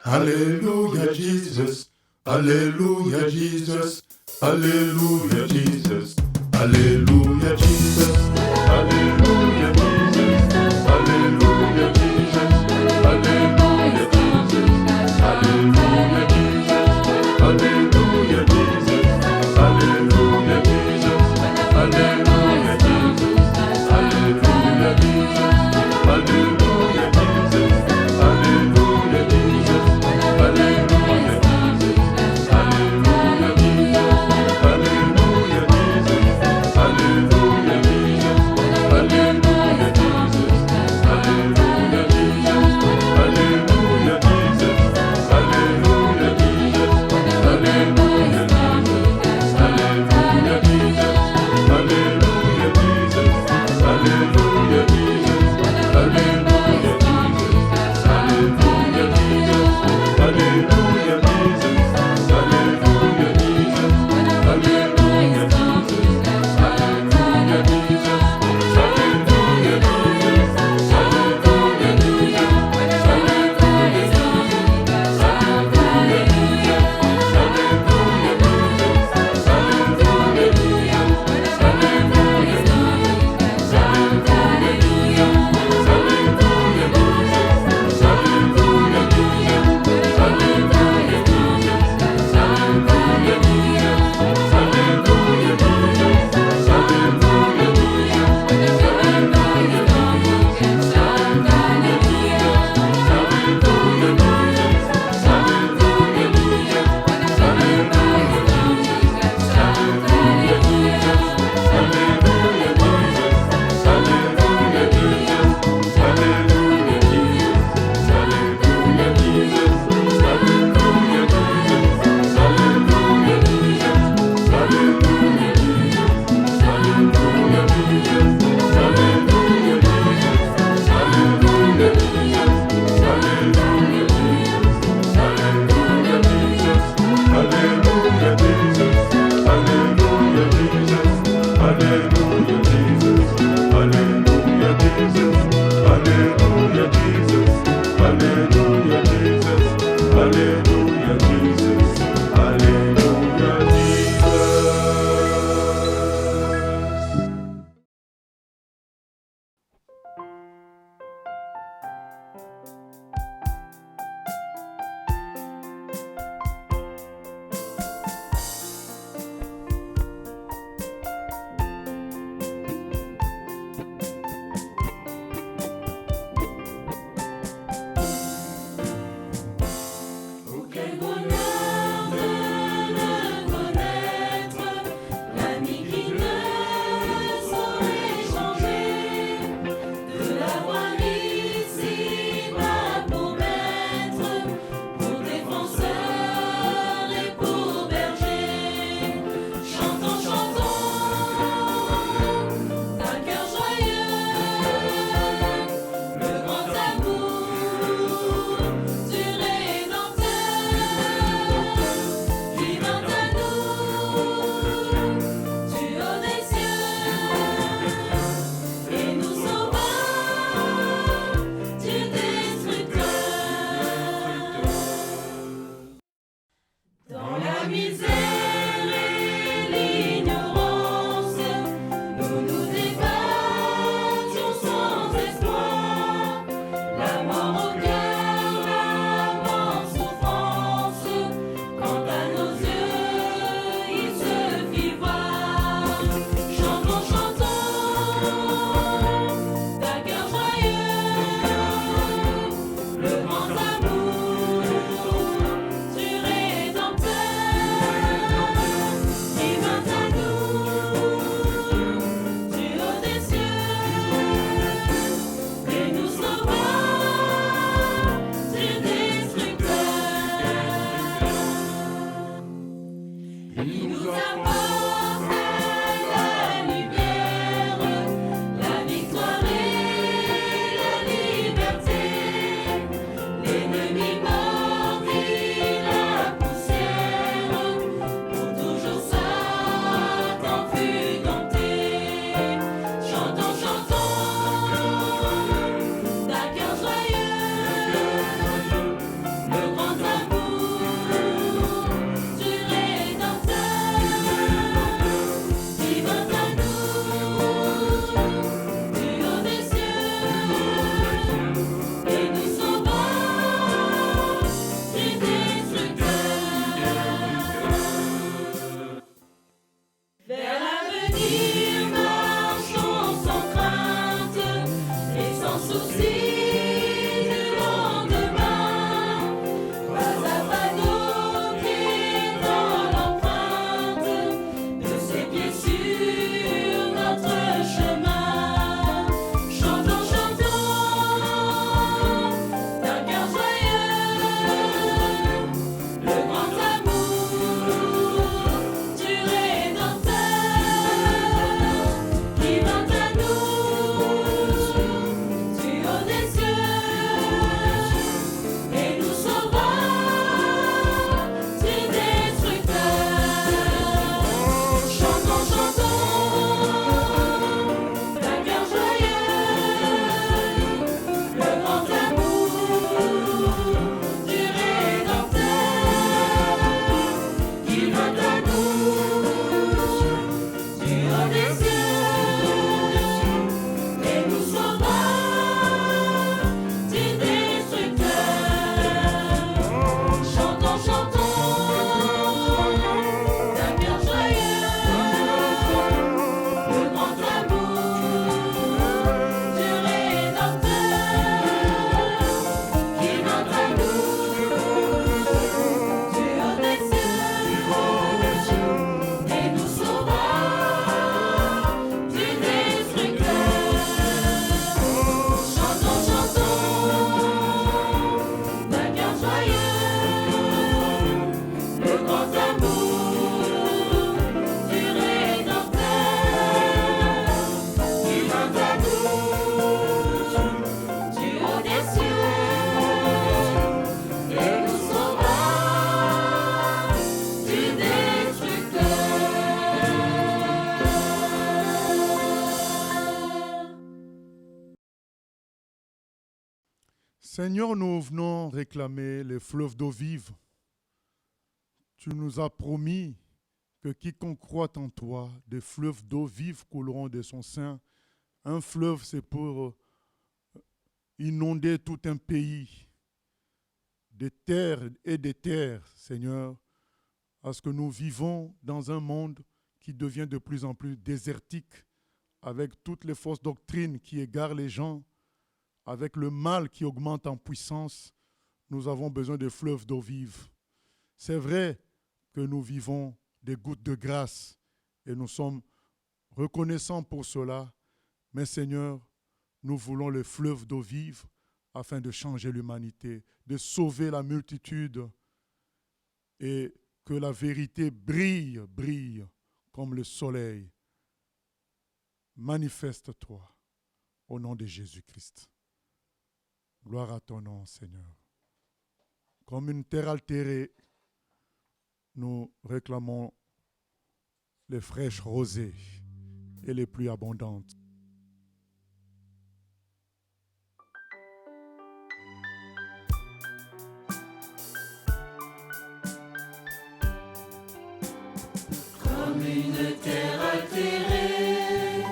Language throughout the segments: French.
Hallelujah, Jesus. Hallelujah, Jesus. Hallelujah, Jesus. Hallelujah, Jesus. Hallelujah, Jesus. Hallelujah, Jesus. Hallelujah, Jesus. Hallelujah, Jesus. Hallelujah, Jesus. Hallelujah, Jesus. Hallelujah, Jesus. Hallelujah, Jesus. Hallelujah, Jesus. Hallelujah, Jesus. Hallelujah, Jesus. Hallelujah, Jesus. Hallelujah, Jesus. Hallelujah, Jesus. Seigneur, nous venons réclamer les fleuves d'eau vive. Tu nous as promis que quiconque croit en toi, des fleuves d'eau vive couleront de son sein. Un fleuve, c'est pour inonder tout un pays, des terres et des terres, Seigneur, parce que nous vivons dans un monde qui devient de plus en plus désertique, avec toutes les fausses doctrines qui égarent les gens, avec le mal qui augmente en puissance. Nous avons besoin de fleuves d'eau vive. C'est vrai que nous vivons des gouttes de grâce et nous sommes reconnaissants pour cela, mais Seigneur, nous voulons le fleuve d'eau vive afin de changer l'humanité, de sauver la multitude et que la vérité brille, brille comme le soleil. Manifeste-toi au nom de Jésus-Christ. Gloire à ton nom, Seigneur. Comme une terre altérée, nous réclamons les fraîches rosées et les pluies abondantes. Comme une terre altérée,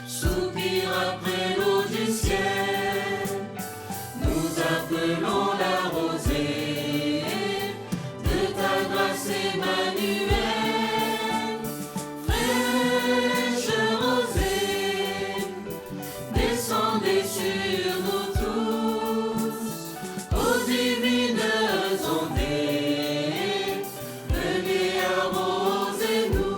soupire après l'eau du ciel, nous appelons la rosée de ta grâce Emmanuel. Fraîche rosée, descendez sur nous tous, aux divines ondées, venez arroser-nous.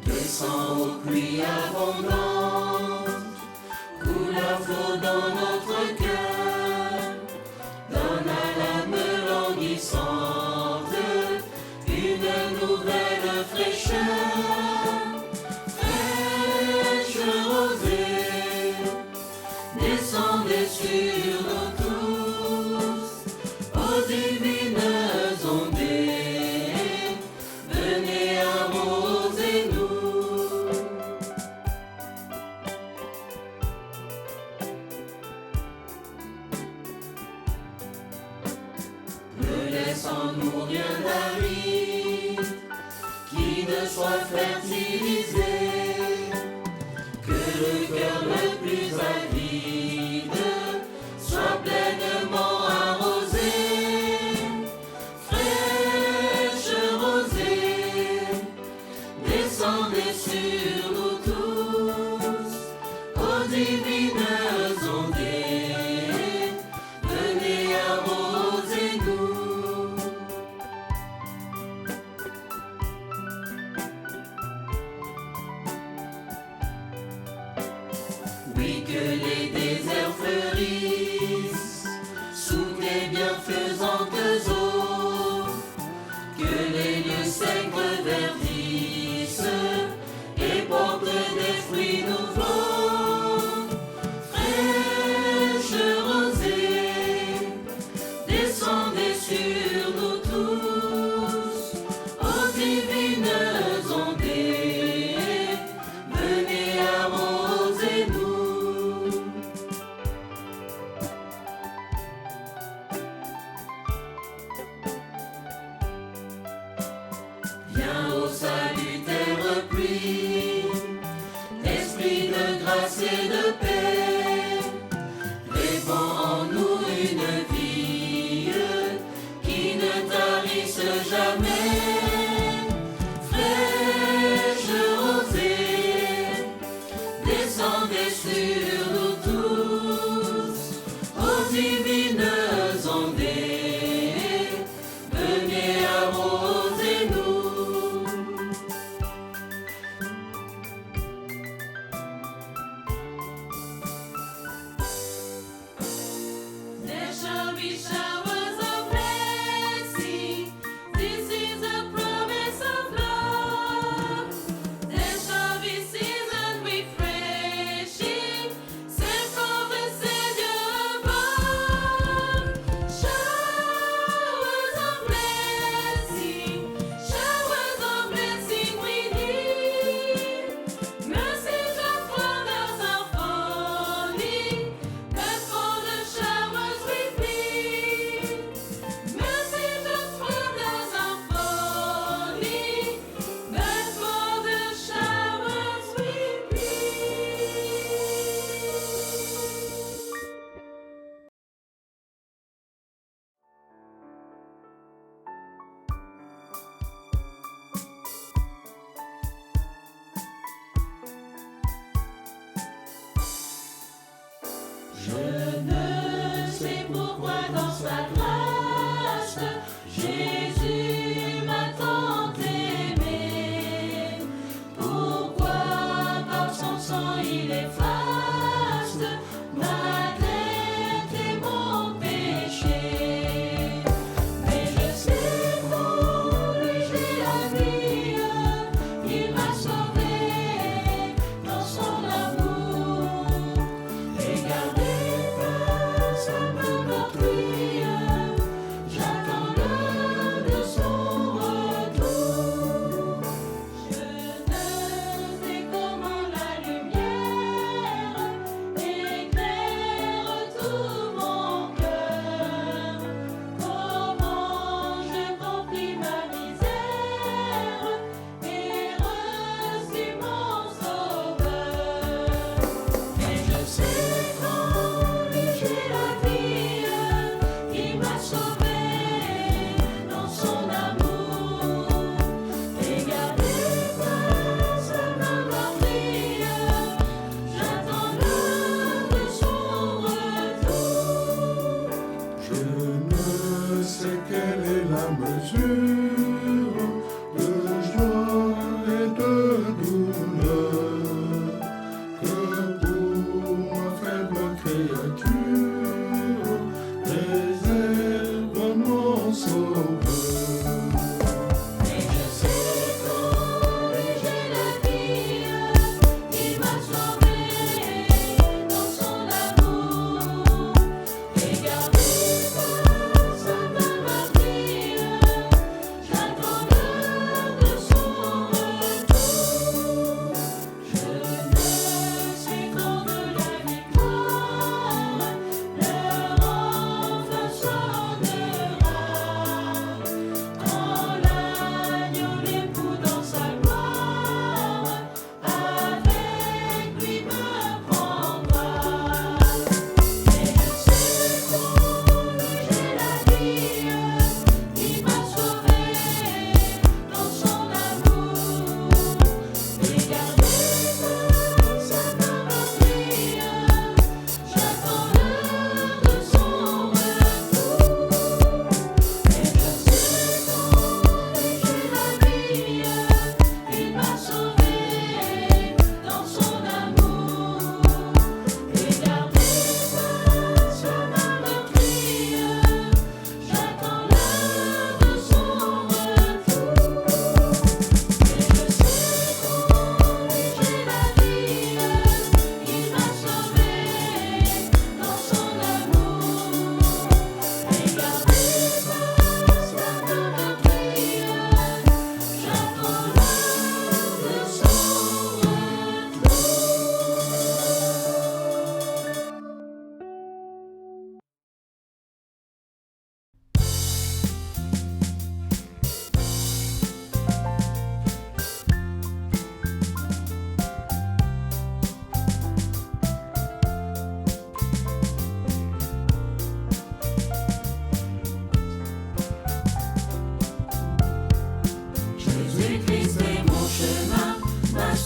Descends aux pluies abondantes, coule à flot dans notre cœur, donne à l'âme languissante une nouvelle fraîcheur. Fraîche rosée, descendez sur nous tous, aux divines ondées, venez arroser-nous. Ne laisse en nous rien d'aride, qui ne soit fertilisé, que le cœur le plus avide soit pleinement arrosé. Fraîche rosée, descendez sur nous tous, aux divines ondées, venez arroser-nous. Oui, que les déserts fleurissent sous tes bienfaisantes eaux, que les lieux secs reverdissent et portent des fruits nouveaux. Fraîche rosée, descendez sur nous tous, aux divines ondées, venez arroser-nous.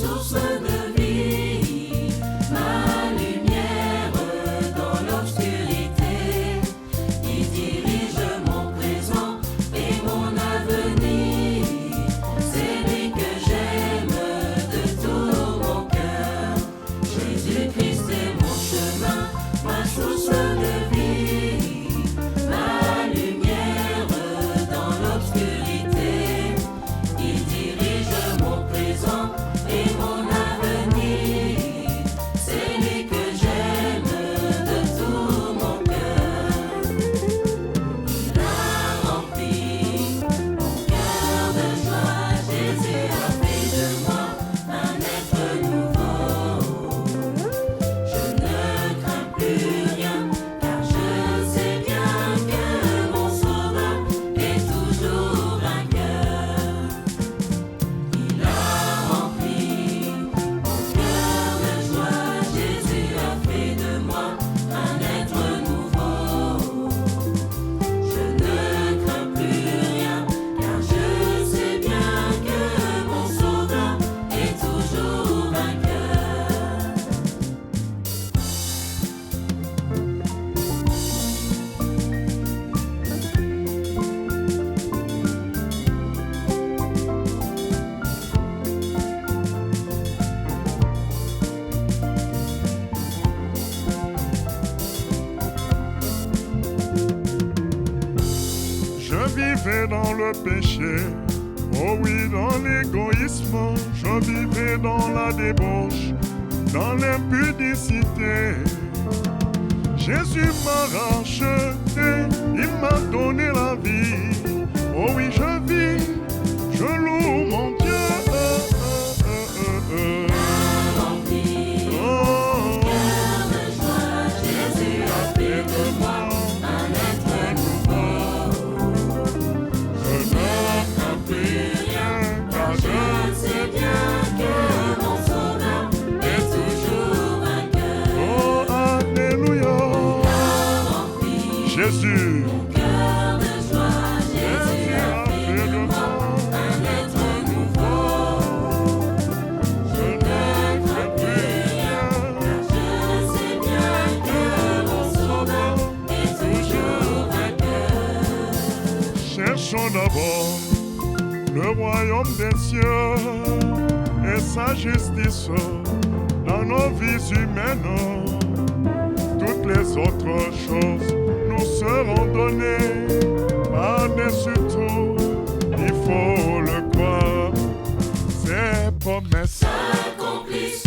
source de vie, ma lumière dans l'obscurité. Il dirige mon présent et mon avenir. C'est lui que j'aime de tout mon cœur. Jésus-Christ est mon chemin, ma source de vie, ma lumière dans l'obscurité. Il dirige mon présent et mon avenir. C'est lui que j'aime de tout mon cœur. Il a rempli mon cœur de joie. Jésus a fait de moi un être nouveau. Je ne crains plus rien, car je sais bien que mon sauveur est toujours vainqueur. Il a rempli mon cœur de joie. Jésus a fait de moi un être nouveau. Je ne crains plus rien, car je sais bien que mon sauveur est toujours vainqueur. Je vivais dans le péché, oh oui, dans l'égoïsme. Je vivais dans la débauche, dans l'impudicité. Jésus m'a racheté, il m'a donné la vie. Oh oui, je vis, je loue mon Dieu. Rempli Oh, cœur de joie, Jésus a fait de moi un être nouveau. je ne crains plus rien, car Je sais bien que mon sauveur est toujours vainqueur. oh, alléluia. Rempli Jésus, cœur de joie, Jésus a fait de moi un être nouveau. je ne crains plus rien. Je sais bien que mon sauveur est toujours vainqueur. Cherchons d'abord le royaume des cieux et sa justice dans nos vies humaines. Toutes les autres choses nous seront données par-dessus tout. Il faut le croire, ses promesses, Accomplisse,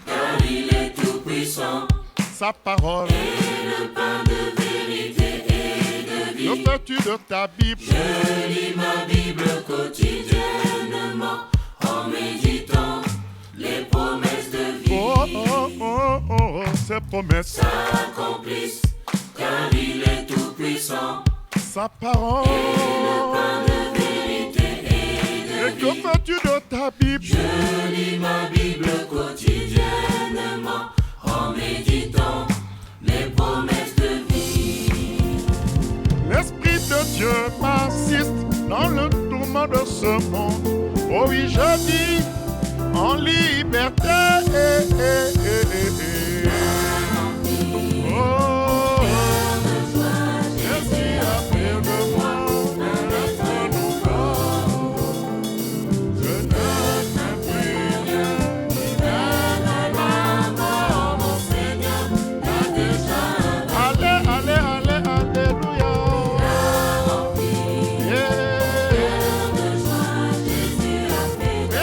car il est tout puissant. sa parole, Et le pain de vérité et de vie. l'ouverture de ta Bible. Je lis ma Bible quotidiennement en méditant les promesses de vie. Oh, oh, oh, oh, oh, ses promesses, S'accomplissent, car il est tout puissant. sa parole, Le pain de vérité et et de vie. l'ouverture de ta Bible. Je lis ma Bible quotidiennement en méditant les promesses de vie. L'Esprit de Dieu m'assiste dans le tourment de ce monde. Oh oui, je vis en liberté. Oh, Jésus a fait de moi un être nouveau. Je ne crains plus rien. La mort, mon Seigneur, a déjà Allez, allez, allez, alléluia. rempli. Yeah. De joie, Jésus a fait de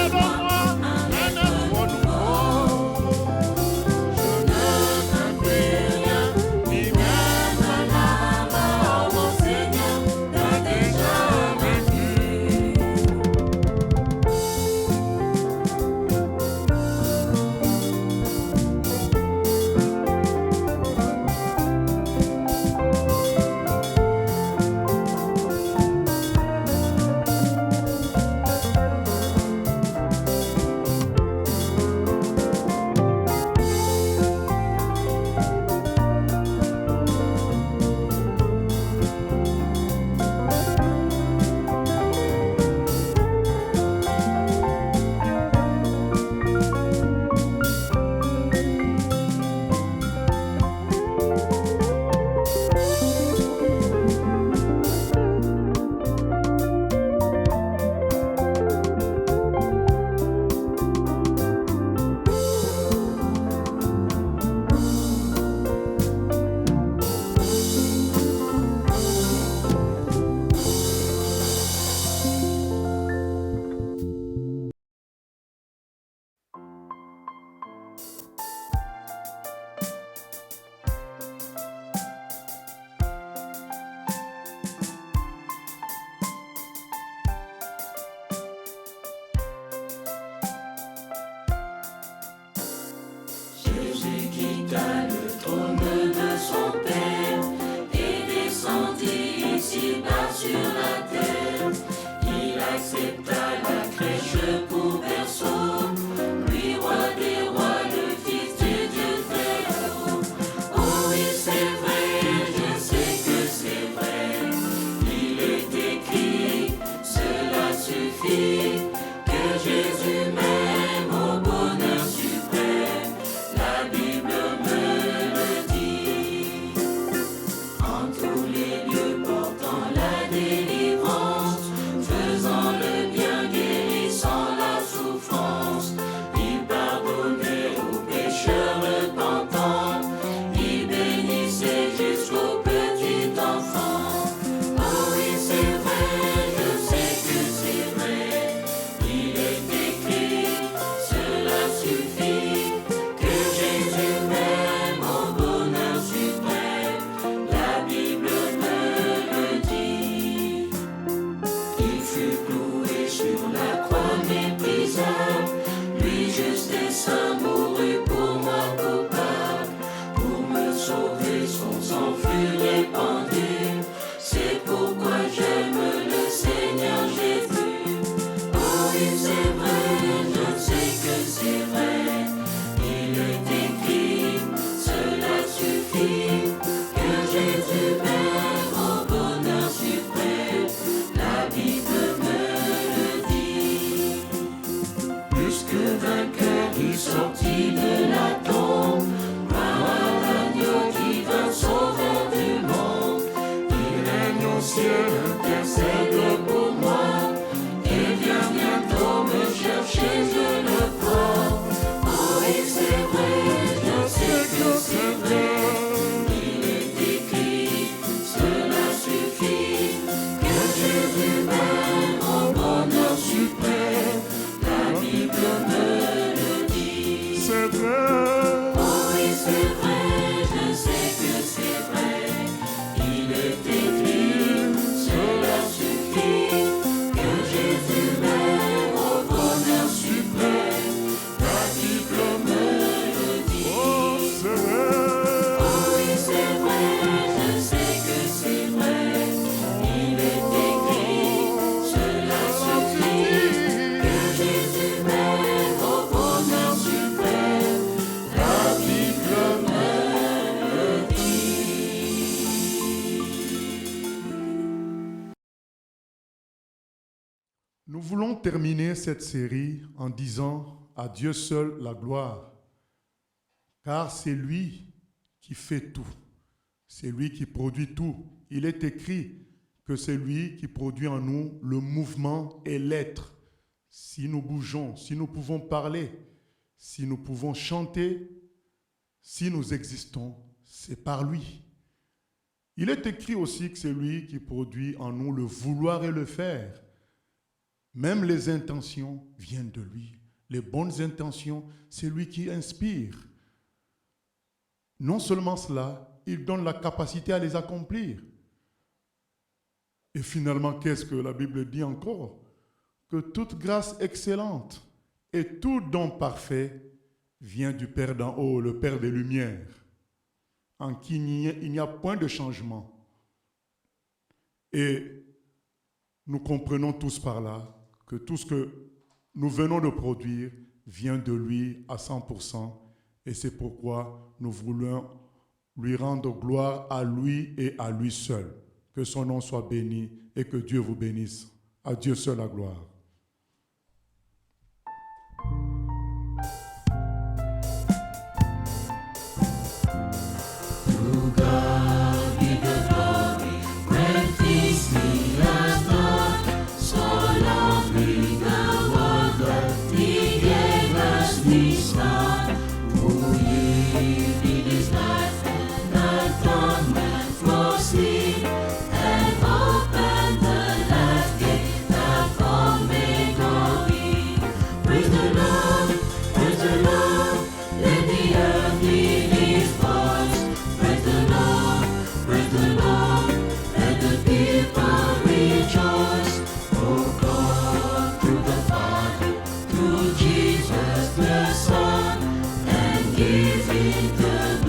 quitta le trône de son Père et descendit ici-bas sur la terre. Il accepta la crèche pour berceau, lui roi des rois, le fils du Dieu très haut. Oh oui, c'est vrai, je sais que c'est vrai, il est écrit, cela suffit, que Jésus m'aime au bonheur suprême, la Bible me le dit. En tous les lieux portant la délivrance, faisant le bien, guérissant la souffrance, il pardonnait aux pécheurs repentants, il bénissait jusqu'au petit enfant. Oh oui, c'est vrai, je sais que c'est vrai, il est écrit, cela suffit, que Jésus m'aime au bonheur suprême, la Bible me le dit. Il fut cloué sur la croix méprisable, lui juste et saint mourut pour moi coupable. Pour me sauver, son sang fut répandu, c'est pourquoi j'aime le Seigneur Jésus. Oh oui, c'est vrai, je sais que c'est vrai, il est écrit, cela suffit, que Jésus m'aime au bonheur suprême, la Bible me le dit. Plus que vainqueur, il sortit de la tombe, gloire à l'agneau divin, sauveur du monde. Il règne au ciel, intercède pour moi, et vient bientôt me chercher, je le crois. Oh oui, c'est vrai, je sais que c'est vrai, il est écrit, cela suffit, que Jésus m'aime au bonheur suprême, la Bible me le dit. C'est vrai, Oh oui, c'est vrai, je sais que c'est vrai, il est écrit, cela suffit, que Jésus m'aime au bonheur suprême, la Bible me le dit. oh, c'est vrai, Oh oui, c'est vrai, je sais que c'est vrai, il est écrit, cela suffit, que Jésus m'aime au bonheur suprême, la Bible me le dit. Nous voulons terminer cette série en disant à Dieu seul la gloire, car c'est lui qui fait tout, c'est lui qui produit tout. Il est écrit que c'est lui qui produit en nous le mouvement et l'être. Si nous bougeons, si nous pouvons parler, si nous pouvons chanter, si nous existons, c'est par lui. Il est écrit aussi que c'est lui qui produit en nous le vouloir et le faire. Même les intentions viennent de lui. Les bonnes intentions, c'est lui qui inspire. Non seulement cela, il donne la capacité à les accomplir. Et finalement, qu'est-ce que la Bible dit encore? Que toute grâce excellente et tout don parfait vient du Père d'en haut, le Père des Lumières, en qui il n'y a point de changement. Et nous comprenons tous par là que tout ce que nous venons de produire vient de lui à 100%. Et c'est pourquoi nous voulons lui rendre gloire à lui et à lui seul. Que son nom soit béni et que Dieu vous bénisse. À Dieu seul la gloire. To God be the glory, when things he has done. So lovely the world that he gave us this Son, who yielded his life and atonement for sin, and opened the last gate that all may go in. Praise the Lord, let the earth hear his voice. Praise the Lord, let the people rejoice. Oh God, to the Father, to Jesus the Son, and give him the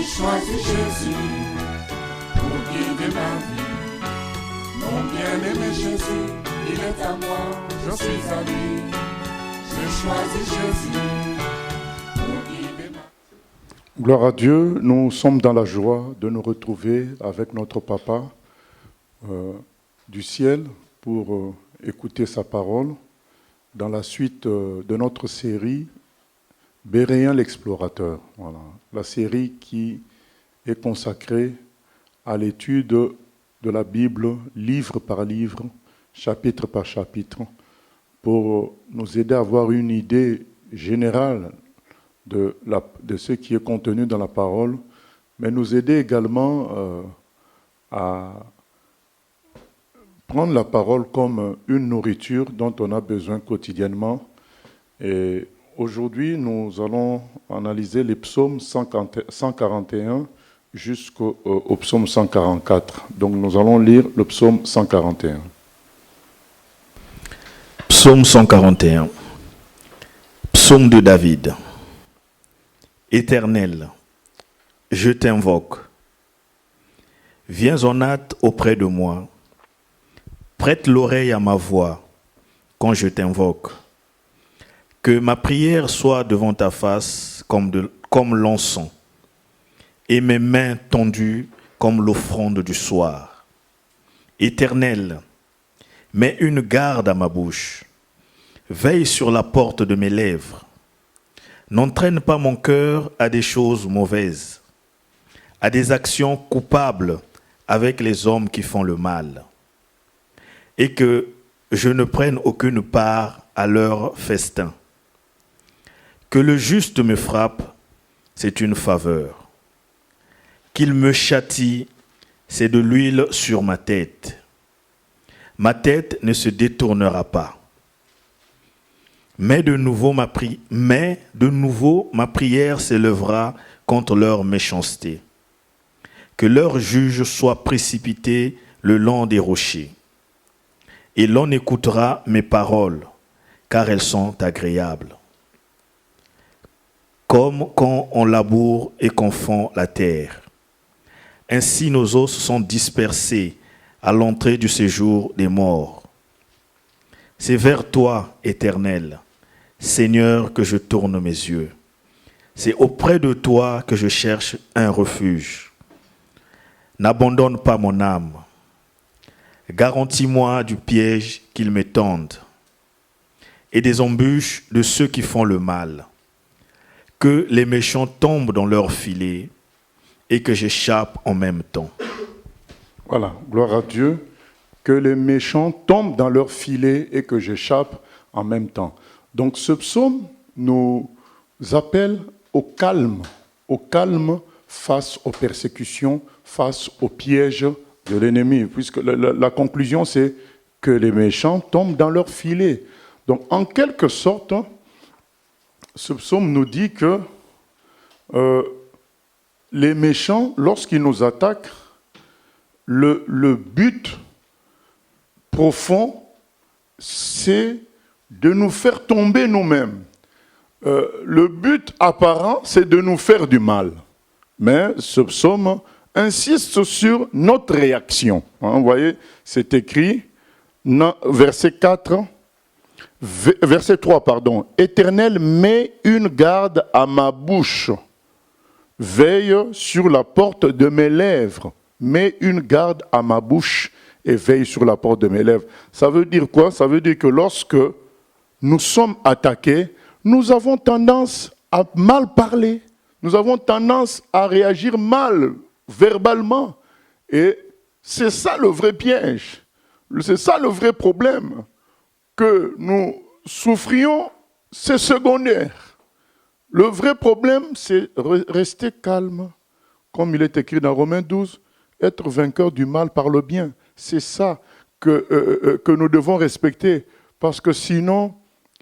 J'ai choisi Jésus pour guider ma vie. Mon bien-aimé Jésus, il est à moi, je suis à lui. J'ai choisi Jésus pour guider ma vie. Gloire à Dieu, nous sommes dans la joie de nous retrouver avec notre Papa du ciel pour écouter sa parole dans la suite de notre série Béréen l'explorateur. Voilà. La série qui est consacrée à l'étude de la Bible, livre par livre, chapitre par chapitre, pour nous aider à avoir une idée générale de ce qui est contenu dans la parole, mais nous aider également à prendre la parole comme une nourriture dont on a besoin quotidiennement. Et aujourd'hui, nous allons analyser les psaumes 141 jusqu'au psaume 144. Donc nous allons lire le psaume 141. Psaume 141. Psaume de David. Éternel, je t'invoque. Viens en hâte auprès de moi. Prête l'oreille à ma voix quand je t'invoque. Que ma prière soit devant ta face comme l'encens, et mes mains tendues comme l'offrande du soir. Éternel, mets une garde à ma bouche. Veille sur la porte de mes lèvres. N'entraîne pas mon cœur à des choses mauvaises, à des actions coupables avec les hommes qui font le mal, et que je ne prenne aucune part à leur festin. Que le juste me frappe, c'est une faveur. Qu'il me châtie, c'est de l'huile sur ma tête. Ma tête ne se détournera pas. Mais de nouveau ma prière s'élèvera contre leur méchanceté. Que leur juge soit précipité le long des rochers. Et l'on écoutera mes paroles, car elles sont agréables. Comme quand on laboure et qu'on fend la terre. Ainsi nos os sont dispersés à l'entrée du séjour des morts. C'est vers toi, Éternel, Seigneur, que je tourne mes yeux. C'est auprès de toi que je cherche un refuge. N'abandonne pas mon âme. Garantis-moi du piège qu'ils me tendent et des embûches de ceux qui font le mal. Que les méchants tombent dans leur filet et que j'échappe en même temps. Voilà, gloire à Dieu. Que les méchants tombent dans leur filet et que j'échappe en même temps. Donc ce psaume nous appelle au calme face aux persécutions, face aux pièges de l'ennemi, puisque la conclusion c'est que les méchants tombent dans leur filet. Donc en quelque sorte, ce psaume nous dit que les méchants, lorsqu'ils nous attaquent, le but profond, c'est de nous faire tomber nous-mêmes. Le but apparent, c'est de nous faire du mal. Mais ce psaume insiste sur notre réaction. Vous voyez, c'est écrit, verset 3, pardon. Éternel, mets une garde à ma bouche. Veille sur la porte de mes lèvres. Mets une garde à ma bouche et veille sur la porte de mes lèvres. Ça veut dire quoi? Ça veut dire que lorsque nous sommes attaqués, nous avons tendance à mal parler. Nous avons tendance à réagir mal, verbalement. Et c'est ça le vrai piège. C'est ça le vrai problème. Que nous souffrions, c'est secondaire. Le vrai problème, c'est rester calme. Comme il est écrit dans Romains 12, être vainqueur du mal par le bien. C'est ça que nous devons respecter. Parce que sinon,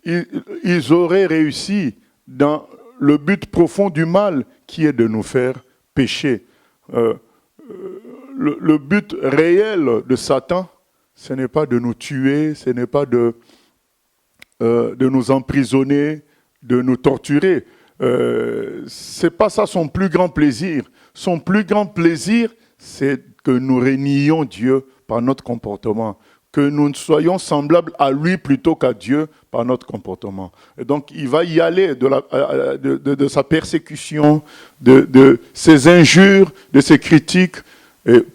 ils auraient réussi dans le but profond du mal qui est de nous faire pécher. Le but réel de Satan, ce n'est pas de nous tuer, ce n'est pas de nous emprisonner, de nous torturer. Ce n'est pas ça son plus grand plaisir. son plus grand plaisir, c'est que nous renions Dieu par notre comportement, que nous soyons semblables à lui plutôt qu'à Dieu par notre comportement. Et donc, il va y aller de sa persécution, de ses injures, de ses critiques,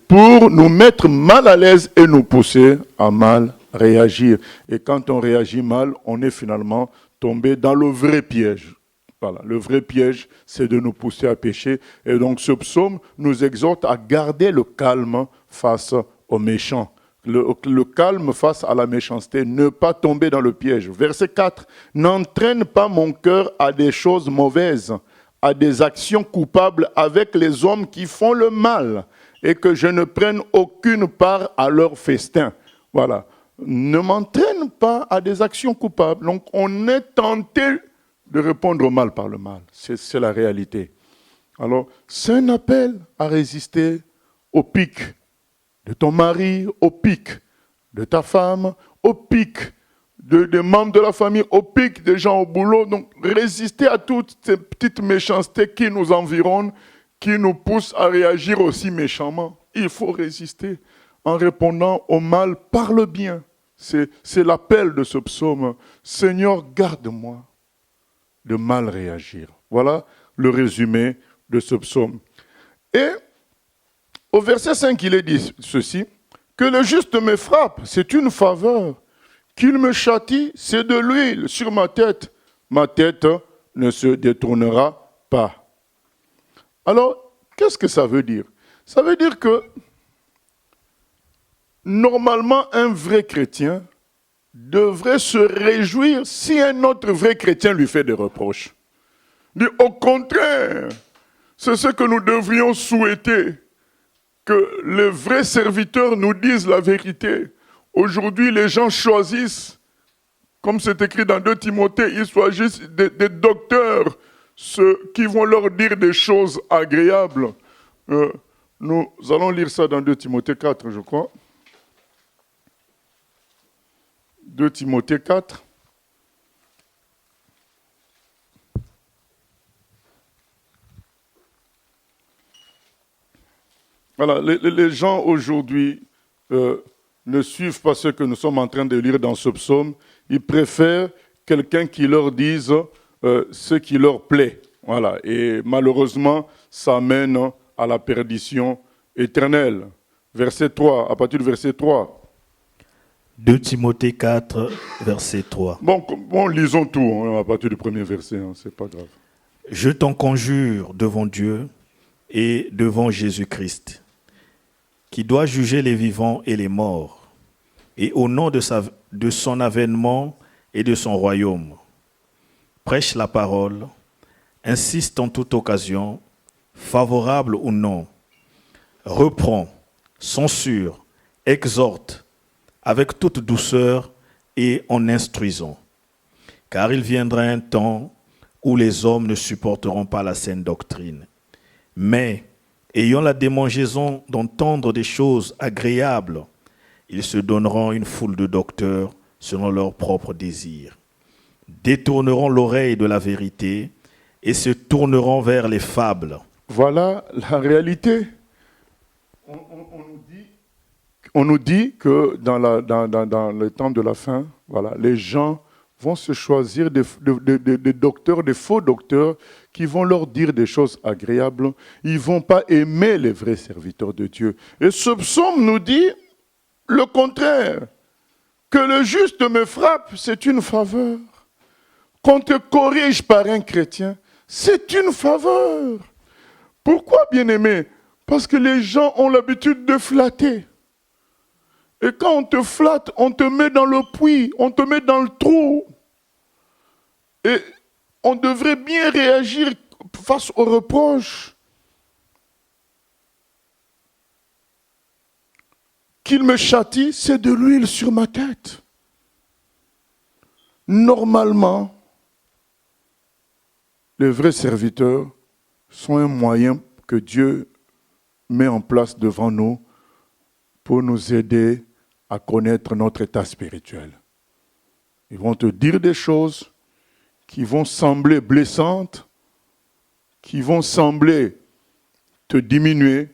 pour nous mettre mal à l'aise et nous pousser à mal réagir. Et quand on réagit mal, on est finalement tombé dans le vrai piège. Voilà, le vrai piège, c'est de nous pousser à pécher. Et donc, ce psaume nous exhorte à garder le calme face aux méchants. Le calme face à la méchanceté, ne pas tomber dans le piège. Verset 4, « N'entraîne pas mon cœur à des choses mauvaises, à des actions coupables avec les hommes qui font le mal, et que je ne prenne aucune part à leur festin. » Voilà. Ne m'entraîne pas à des actions coupables. Donc, on est tenté de répondre au mal par le mal. C'est la réalité. Alors, c'est un appel à résister au pic de ton mari, au pic de ta femme, au pic des membres de la famille, au pic des gens au boulot. Donc, résister à toutes ces petites méchancetés qui nous environnent, qui nous poussent à réagir aussi méchamment. Il faut résister en répondant au mal par le bien. C'est l'appel de ce psaume. Seigneur, garde-moi de mal réagir. Voilà le résumé de ce psaume. Et au verset 5, il est dit ceci, « Que le juste me frappe, c'est une faveur. Qu'il me châtie, c'est de l'huile sur ma tête. Ma tête ne se détournera pas. » Alors, qu'est-ce que ça veut dire? Ça veut dire que, normalement, un vrai chrétien devrait se réjouir si un autre vrai chrétien lui fait des reproches. Au contraire, c'est ce que nous devrions souhaiter, que les vrais serviteurs nous disent la vérité. Aujourd'hui, les gens choisissent, comme c'est écrit dans 2 Timothée, ils choisissent des docteurs, ceux qui vont leur dire des choses agréables. Nous allons lire ça dans 2 Timothée 4, je crois. 2 Timothée 4. Voilà, les gens aujourd'hui ne suivent pas ce que nous sommes en train de lire dans ce psaume. Ils préfèrent quelqu'un qui leur dise ce qui leur plaît. Voilà, et malheureusement, ça mène à la perdition éternelle. Verset 3, à partir du verset 3. 2 Timothée 4, verset 3. Bon, lisons tout à partir du premier verset, c'est pas grave. Je t'en conjure devant Dieu et devant Jésus-Christ, qui doit juger les vivants et les morts, et au nom de son avènement et de son royaume. Prêche la parole, insiste en toute occasion, favorable ou non, reprend, censure, exhorte, avec toute douceur et en instruisant. Car il viendra un temps où les hommes ne supporteront pas la saine doctrine, mais, ayant la démangeaison d'entendre des choses agréables, ils se donneront une foule de docteurs selon leurs propres désirs, détourneront l'oreille de la vérité et se tourneront vers les fables. Voilà la réalité. On nous dit que dans le temps de la fin, voilà, les gens vont se choisir des docteurs, des faux docteurs, qui vont leur dire des choses agréables. Ils ne vont pas aimer les vrais serviteurs de Dieu. Et ce psaume nous dit le contraire. Que le juste me frappe, c'est une faveur. Qu'on te corrige par un chrétien, c'est une faveur. Pourquoi, bien-aimé? Parce que les gens ont l'habitude de flatter. Et quand on te flatte, on te met dans le puits, on te met dans le trou. Et on devrait bien réagir face aux reproches. Qu'il me châtie, c'est de l'huile sur ma tête. Normalement, les vrais serviteurs sont un moyen que Dieu met en place devant nous pour nous aider à connaître notre état spirituel. Ils vont te dire des choses qui vont sembler blessantes, qui vont sembler te diminuer,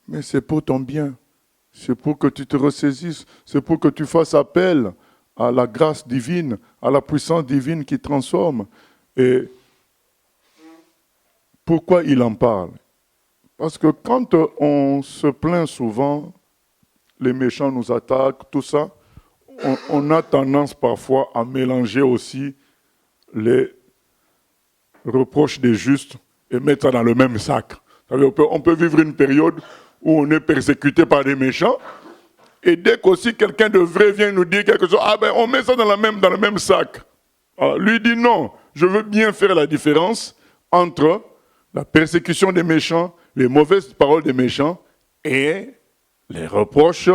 mais c'est pour ton bien. C'est pour que tu te ressaisisses, c'est pour que tu fasses appel à la grâce divine, à la puissance divine qui transforme. Et pourquoi il en parle? Parce que quand on se plaint souvent, les méchants nous attaquent, tout ça, on a tendance parfois à mélanger aussi les reproches des justes et mettre ça dans le même sac. On peut vivre une période où on est persécuté par des méchants, et dès qu'aussi quelqu'un de vrai vient nous dire quelque chose, ah ben on met ça dans le même sac. Alors, lui dit non, je veux bien faire la différence entre la persécution des méchants, les mauvaises paroles des méchants et les reproches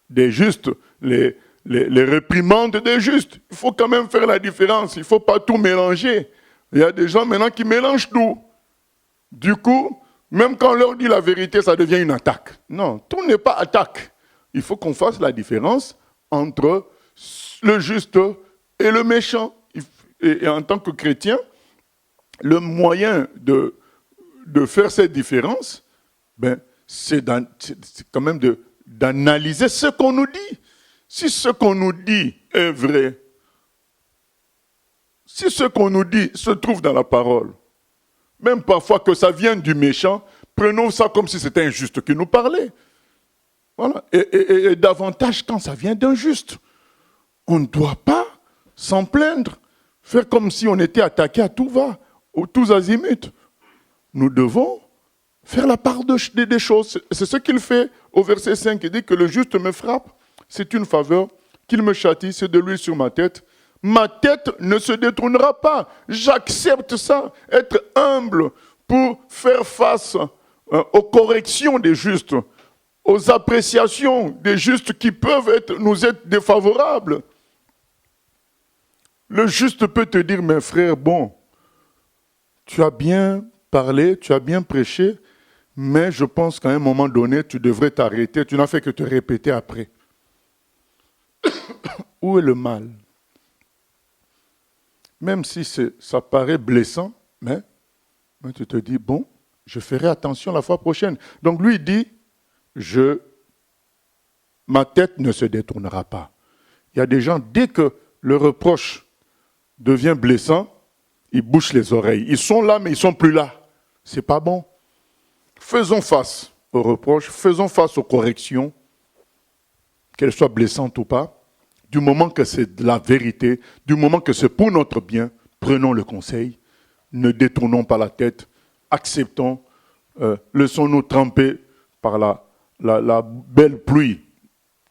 des justes, les réprimandes des justes. Il faut quand même faire la différence, il ne faut pas tout mélanger. Il y a des gens maintenant qui mélangent tout. Du coup, même quand on leur dit la vérité, ça devient une attaque. Non, tout n'est pas attaque. Il faut qu'on fasse la différence entre le juste et le méchant. Et en tant que chrétien, le moyen de faire cette différence, c'est quand même d'analyser ce qu'on nous dit. Si ce qu'on nous dit est vrai, si ce qu'on nous dit se trouve dans la parole, même parfois que ça vienne du méchant, prenons ça comme si c'était un juste qui nous parlait. Voilà. Et davantage quand ça vient d'un juste. On ne doit pas s'en plaindre, faire comme si on était attaqué à tout va, aux tous azimuts. Nous devons faire la part des choses. C'est ce qu'il fait au verset 5. Il dit que le juste me frappe, c'est une faveur, qu'il me châtie, c'est de l'huile sur ma tête. Ma tête ne se détournera pas. J'accepte ça, être humble pour faire face aux corrections des justes, aux appréciations des justes qui peuvent nous être défavorables. Le juste peut te dire, mes frères, bon, tu as bien parlé, tu as bien prêché, mais je pense qu'à un moment donné, tu devrais t'arrêter, tu n'as fait que te répéter après. Où est le mal? Même si ça paraît blessant, mais tu te dis, bon, je ferai attention la fois prochaine. Donc lui dit, ma tête ne se détournera pas. Il y a des gens, dès que le reproche devient blessant, ils bouchent les oreilles. Ils sont là, mais ils ne sont plus là. C'est pas bon. Faisons face aux reproches, faisons face aux corrections, qu'elles soient blessantes ou pas. Du moment que c'est de la vérité, du moment que c'est pour notre bien, prenons le conseil, ne détournons pas la tête, acceptons, laissons-nous tremper par la belle pluie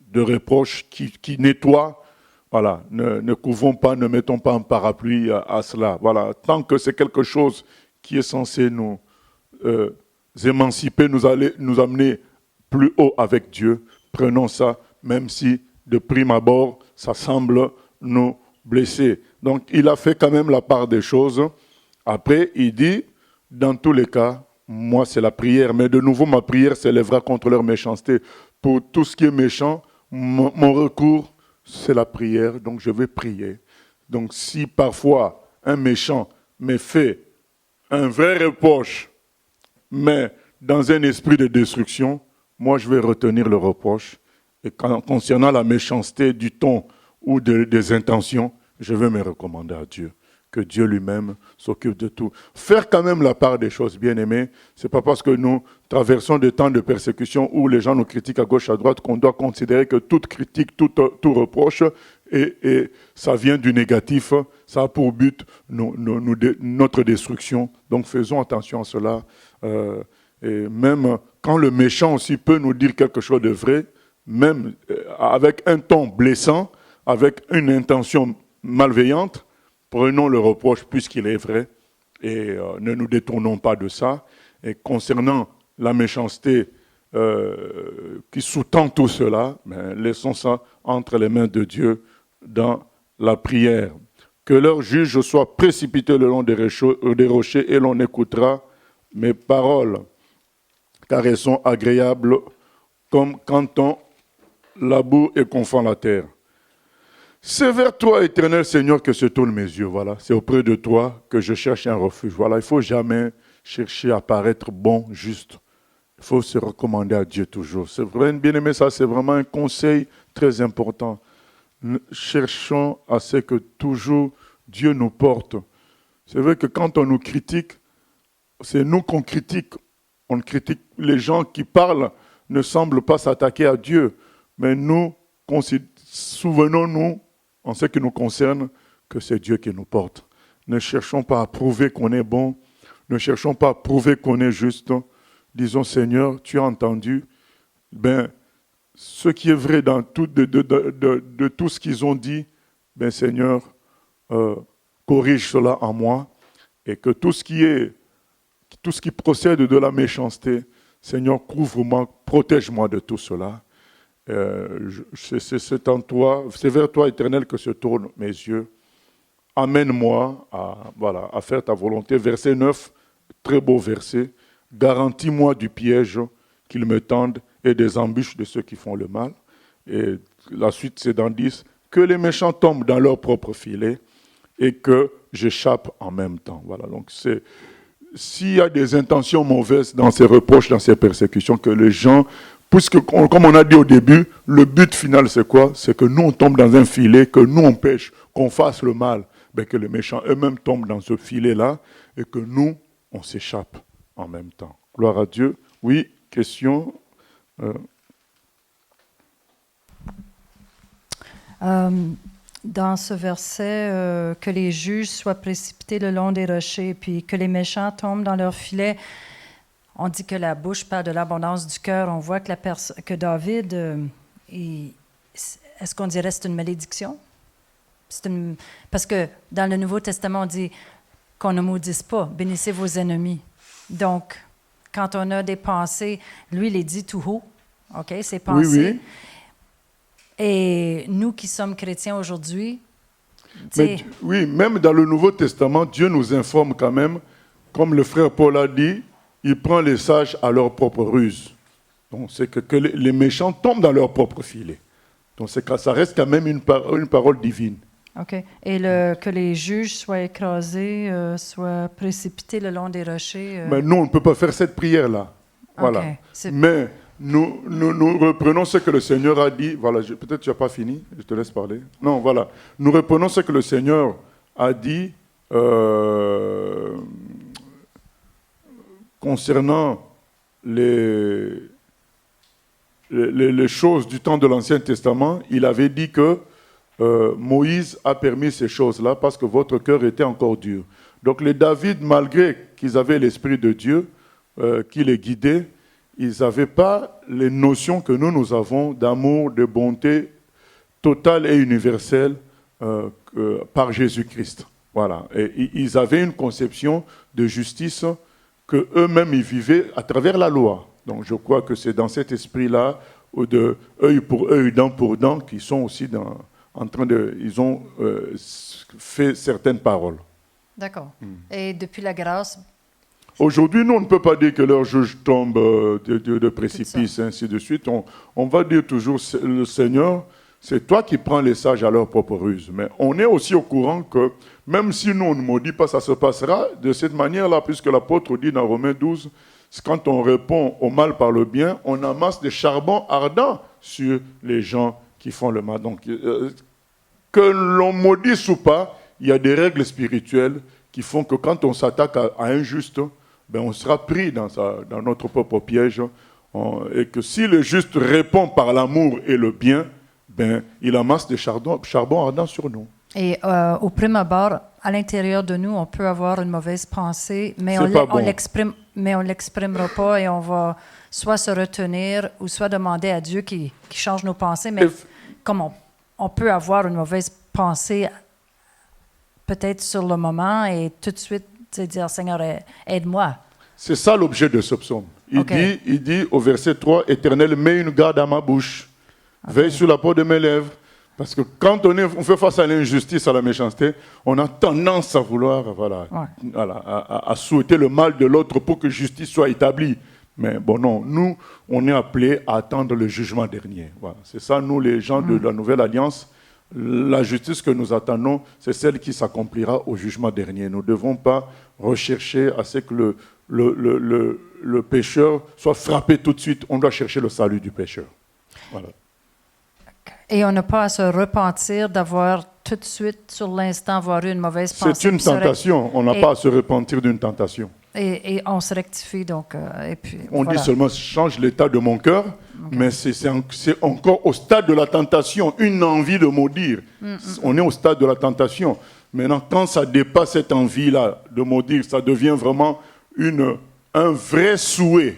de reproches qui nettoie. Voilà, ne couvrons pas, ne mettons pas un parapluie à cela. Voilà, tant que c'est quelque chose qui est censé nous émanciper, nous amener plus haut avec Dieu, prenons ça, même si de prime abord, ça semble nous blesser. Donc, il a fait quand même la part des choses. Après, il dit, dans tous les cas, moi, c'est la prière. Mais de nouveau, ma prière s'élèvera contre leur méchanceté. Pour tout ce qui est méchant, mon recours, c'est la prière. Donc, je vais prier. Donc, si parfois, un méchant me fait un vrai reproche, mais dans un esprit de destruction, moi, je vais retenir le reproche. Et concernant la méchanceté du ton ou des intentions, je vais me recommander à Dieu. Que Dieu lui-même s'occupe de tout. Faire quand même la part des choses, bien-aimés. Ce n'est pas parce que nous traversons des temps de persécution où les gens nous critiquent à gauche, à droite, qu'on doit considérer que toute critique, tout reproche, et ça vient du négatif, ça a pour but notre destruction. Donc faisons attention à cela. Et même quand le méchant aussi peut nous dire quelque chose de vrai, même avec un ton blessant, avec une intention malveillante, prenons le reproche puisqu'il est vrai et ne nous détournons pas de ça. Et concernant la méchanceté qui sous-tend tout cela, laissons ça entre les mains de Dieu dans la prière. Que leur juge soit précipité le long des rochers et l'on écoutera mes paroles, car elles sont agréables comme quand on laboure et confond la terre. C'est vers toi, éternel Seigneur, que se tournent mes yeux. Voilà, c'est auprès de toi que je cherche un refuge. Voilà, il ne faut jamais chercher à paraître bon, juste. Il faut se recommander à Dieu toujours. C'est vrai, bien-aimé, ça c'est vraiment un conseil très important. Cherchons à ce que toujours Dieu nous porte. C'est vrai que quand on nous critique, c'est nous qu'on critique. On critique les gens qui parlent, ne semblent pas s'attaquer à Dieu. Mais nous, souvenons-nous, en ce qui nous concerne, que c'est Dieu qui nous porte. Ne cherchons pas à prouver qu'on est bon. Ne cherchons pas à prouver qu'on est juste. Disons, Seigneur, tu as entendu. Ce qui est vrai dans tout, de tout ce qu'ils ont dit, Seigneur, corrige cela en moi. Et que tout ce qui procède de la méchanceté, Seigneur, couvre-moi, protège-moi de tout cela. C'est en toi, c'est vers toi, Éternel, que se tournent mes yeux. Amène-moi à faire ta volonté. Verset 9, très beau verset. Garantis-moi du piège qu'ils me tendent et des embûches de ceux qui font le mal. Et la suite, c'est dans 10. Que les méchants tombent dans leur propre filet et que j'échappe en même temps. Voilà, donc s'il y a des intentions mauvaises dans ces reproches, dans ces persécutions, que les gens, puisque, comme on a dit au début, le but final, c'est quoi? C'est que nous, on tombe dans un filet, que nous, on pêche, qu'on fasse le mal, que les méchants eux-mêmes tombent dans ce filet-là et que nous, on s'échappe en même temps. Gloire à Dieu. Oui, question. Dans ce verset, que les juges soient précipités le long des rochers, puis que les méchants tombent dans leur filet. On dit que la bouche parle de l'abondance du cœur. On voit que David, est-ce qu'on dirait que c'est une malédiction? Parce que dans le Nouveau Testament, on dit qu'on ne maudisse pas, bénissez vos ennemis. Donc, quand on a des pensées, lui, il les dit tout haut, OK, ses pensées. Oui. Et nous qui sommes chrétiens aujourd'hui, oui, même dans le Nouveau Testament, Dieu nous informe quand même, comme le frère Paul a dit, il prend les sages à leur propre ruse. Donc, c'est que les méchants tombent dans leur propre filet. Donc, ça reste quand même une parole divine. OK. Et que les juges soient écrasés, soient précipités le long des rochers. Mais nous, on ne peut pas faire cette prière-là. Voilà. Okay. Mais nous reprenons ce que le Seigneur a dit. Voilà, peut-être tu n'as pas fini, je te laisse parler. Non, voilà. Nous reprenons ce que le Seigneur a dit concernant les choses du temps de l'Ancien Testament. Il avait dit que Moïse a permis ces choses-là parce que votre cœur était encore dur. Donc les David, malgré qu'ils avaient l'Esprit de Dieu qui les guidait, ils n'avaient pas les notions que nous avons d'amour, de bonté totale et universelle par Jésus-Christ. Voilà. Et ils avaient une conception de justice que eux-mêmes ils vivaient à travers la loi. Donc je crois que c'est dans cet esprit-là, ou de œil pour œil, dent pour dent, qu'ils sont aussi ils ont fait certaines paroles. D'accord. Et depuis la grâce... Aujourd'hui, nous, on ne peut pas dire que leur juge tombe de précipice, ainsi de suite. On va dire toujours, le Seigneur, c'est toi qui prends les sages à leur propre ruse. Mais on est aussi au courant que, même si nous, on ne maudit pas, ça se passera de cette manière-là, puisque l'apôtre dit dans Romains 12, quand on répond au mal par le bien, on amasse des charbons ardents sur les gens qui font le mal. Donc, que l'on maudisse ou pas, il y a des règles spirituelles qui font que quand on s'attaque à un juste, on sera pris dans notre propre piège. Et que si le juste répond par l'amour et le bien, il amasse des charbons ardents sur nous. Et au prime abord, à l'intérieur de nous, on peut avoir une mauvaise pensée, mais on ne l'exprimera pas et on va soit se retenir ou soit demander à Dieu qui change nos pensées. Mais comme on peut avoir une mauvaise pensée peut-être sur le moment et tout de suite dire « Seigneur, aide-moi ». C'est ça l'objet de ce psaume. Il dit au verset 3, « Éternel, mets une garde à ma bouche, veille sur la peau de mes lèvres. » Parce que quand on fait face à l'injustice, à la méchanceté, on a tendance à vouloir à souhaiter le mal de l'autre pour que justice soit établie. Mais bon, non, nous, on est appelés à attendre le jugement dernier. Voilà. C'est ça, nous, les gens de la Nouvelle Alliance, la justice que nous attendons, c'est celle qui s'accomplira au jugement dernier. Nous ne devons pas rechercher à ce que le pécheur soit frappé tout de suite. On doit chercher le salut du pécheur. Voilà. Et on n'a pas à se repentir d'avoir tout de suite, sur l'instant, avoir eu une mauvaise pensée. C'est une tentation. On n'a pas à se repentir d'une tentation. Et on se rectifie, donc. Et puis, on dit seulement, change l'état de mon cœur, mais c'est encore au stade de la tentation, une envie de maudire. On est au stade de la tentation. Maintenant, quand ça dépasse cette envie-là de maudire, ça devient vraiment un vrai souhait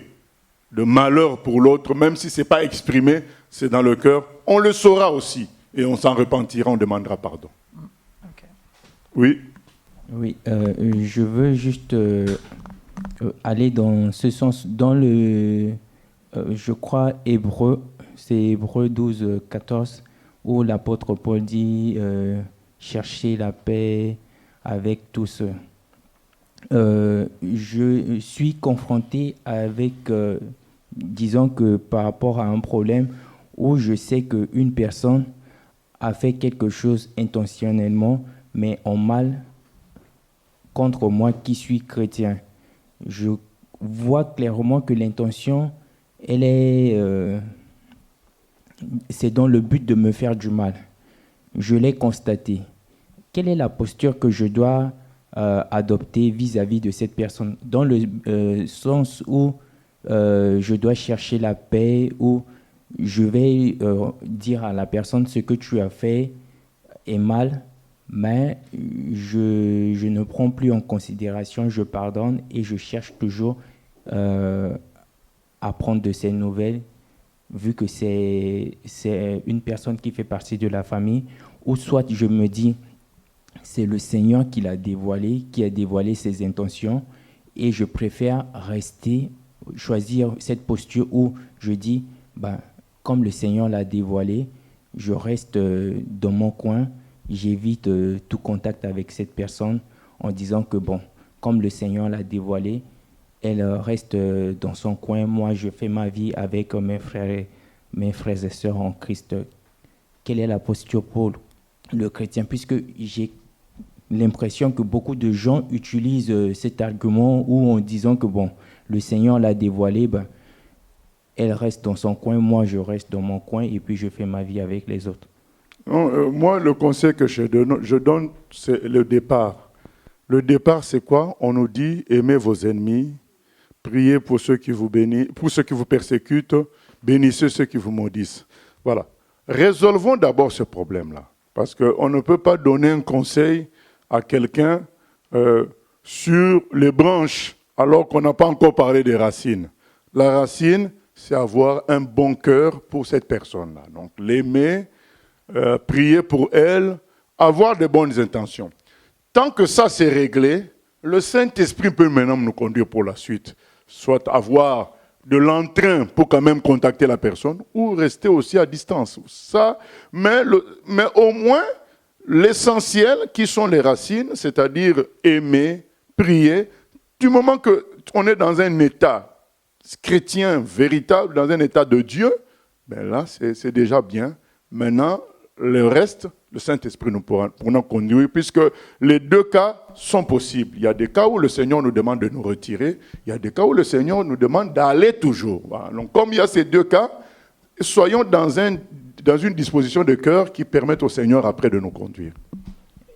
de malheur pour l'autre, même si ce n'est pas exprimé, c'est dans le cœur. On le saura aussi, et on s'en repentira, on demandera pardon. Okay. Oui. Oui, je veux juste aller dans ce sens, dans le, je crois, Hébreu, c'est Hébreu 12, 14, où l'apôtre Paul dit chercher la paix avec tous. Je suis confronté avec, disons que par rapport à un problème où je sais qu'une personne a fait quelque chose intentionnellement, mais en mal contre moi qui suis chrétien. Je vois clairement que l'intention, elle est, c'est dans le but de me faire du mal. Je l'ai constaté. Quelle est la posture que je dois adopter vis-à-vis de cette personne? Dans le sens où je dois chercher la paix, où je vais dire à la personne ce que tu as fait est mal, mais je ne prends plus en considération, je pardonne et je cherche toujours à prendre de ces nouvelles, vu que c'est une personne qui fait partie de la famille, ou soit je me dis, c'est le Seigneur qui l'a dévoilé, qui a dévoilé ses intentions, et je préfère choisir cette posture où je dis, comme le Seigneur l'a dévoilé, je reste dans mon coin, j'évite tout contact avec cette personne en disant que, comme le Seigneur l'a dévoilé, elle reste dans son coin. Moi, je fais ma vie avec mes frères et sœurs en Christ. Quelle est la posture pour le chrétien? Puisque j'ai l'impression que beaucoup de gens utilisent cet argument où en disant que, le Seigneur l'a dévoilé, elle reste dans son coin, moi je reste dans mon coin et puis je fais ma vie avec les autres. Non, moi, le conseil que je donne, c'est le départ. Le départ, c'est quoi? On nous dit, aimez vos ennemis, priez pour ceux qui vous persécutent, bénissez ceux qui vous maudissent. Voilà. Résolvons d'abord ce problème-là. Parce qu'on ne peut pas donner un conseil à quelqu'un sur les branches alors qu'on n'a pas encore parlé des racines. La racine, c'est avoir un bon cœur pour cette personne-là. Donc l'aimer, prier pour elle, avoir de bonnes intentions. Tant que ça c'est réglé, le Saint-Esprit peut maintenant nous conduire pour la suite. Soit avoir de l'entrain pour quand même contacter la personne ou rester aussi à distance. Ça, mais au moins, l'essentiel qui sont les racines, c'est-à-dire aimer, prier, du moment qu'on est dans un état chrétien véritable, dans un état de Dieu, là, c'est déjà bien. Maintenant, le reste, le Saint-Esprit nous pourra nous conduire, puisque les deux cas sont possibles. Il y a des cas où le Seigneur nous demande de nous retirer, il y a des cas où le Seigneur nous demande d'aller toujours. Voilà. Donc, comme il y a ces deux cas, soyons dans une disposition de cœur qui permette au Seigneur après de nous conduire.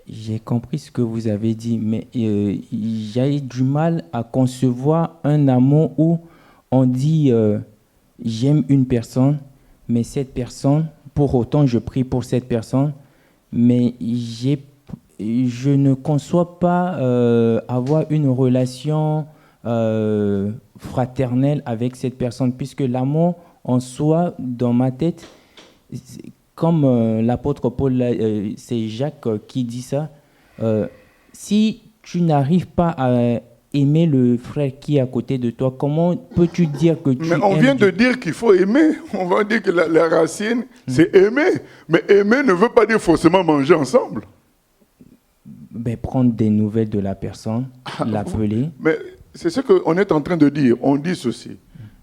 J'ai compris ce que vous avez dit, mais j'ai du mal à concevoir un amour où on dit j'aime une personne, mais cette personne, pour autant je prie pour cette personne, mais je ne conçois pas avoir une relation fraternelle avec cette personne, puisque l'amour en soi, dans ma tête, comme l'apôtre Paul, c'est Jacques qui dit ça, si tu n'arrives pas à aimer le frère qui est à côté de toi, comment peux-tu dire que tu aimes? Mais on vient de dire qu'il faut aimer. On va dire que la racine, c'est aimer. Mais aimer ne veut pas dire forcément manger ensemble. Prendre des nouvelles de la personne, l'appeler. Mais c'est ce qu'on est en train de dire. On dit ceci.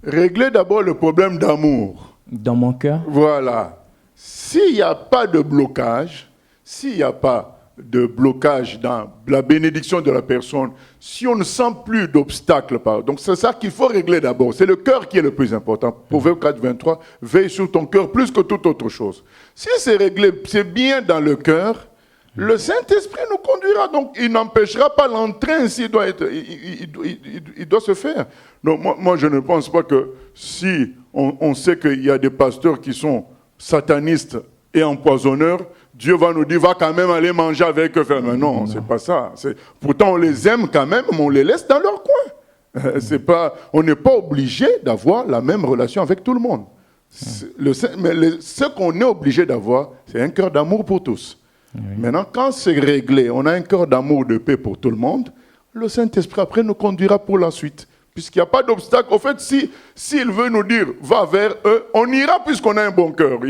Réglez d'abord le problème d'amour. Dans mon cœur? Voilà. S'il n'y a pas de blocage, s'il n'y a pas de blocage dans la bénédiction de la personne, si on ne sent plus d'obstacles, donc c'est ça qu'il faut régler d'abord. C'est le cœur qui est le plus important. Proverbe 4, 23, veille sur ton cœur plus que toute autre chose. Si c'est réglé, c'est bien dans le cœur, le Saint-Esprit nous conduira. Donc il n'empêchera pas l'entrée ainsi, il doit se faire. Donc moi je ne pense pas que si on sait qu'il y a des pasteurs qui sont satanistes et empoisonneurs, Dieu va nous dire, va quand même aller manger avec eux. Mais non, c'est pas ça. Pourtant, on les aime quand même, mais on les laisse dans leur coin. On n'est pas obligé d'avoir la même relation avec tout le monde. Mais ce qu'on est obligé d'avoir, c'est un cœur d'amour pour tous. Oui. Maintenant, quand c'est réglé, on a un cœur d'amour, de paix pour tout le monde, le Saint-Esprit après nous conduira pour la suite. Puisqu'il n'y a pas d'obstacle. Au fait, s'il veut nous dire, va vers eux, on ira puisqu'on a un bon cœur.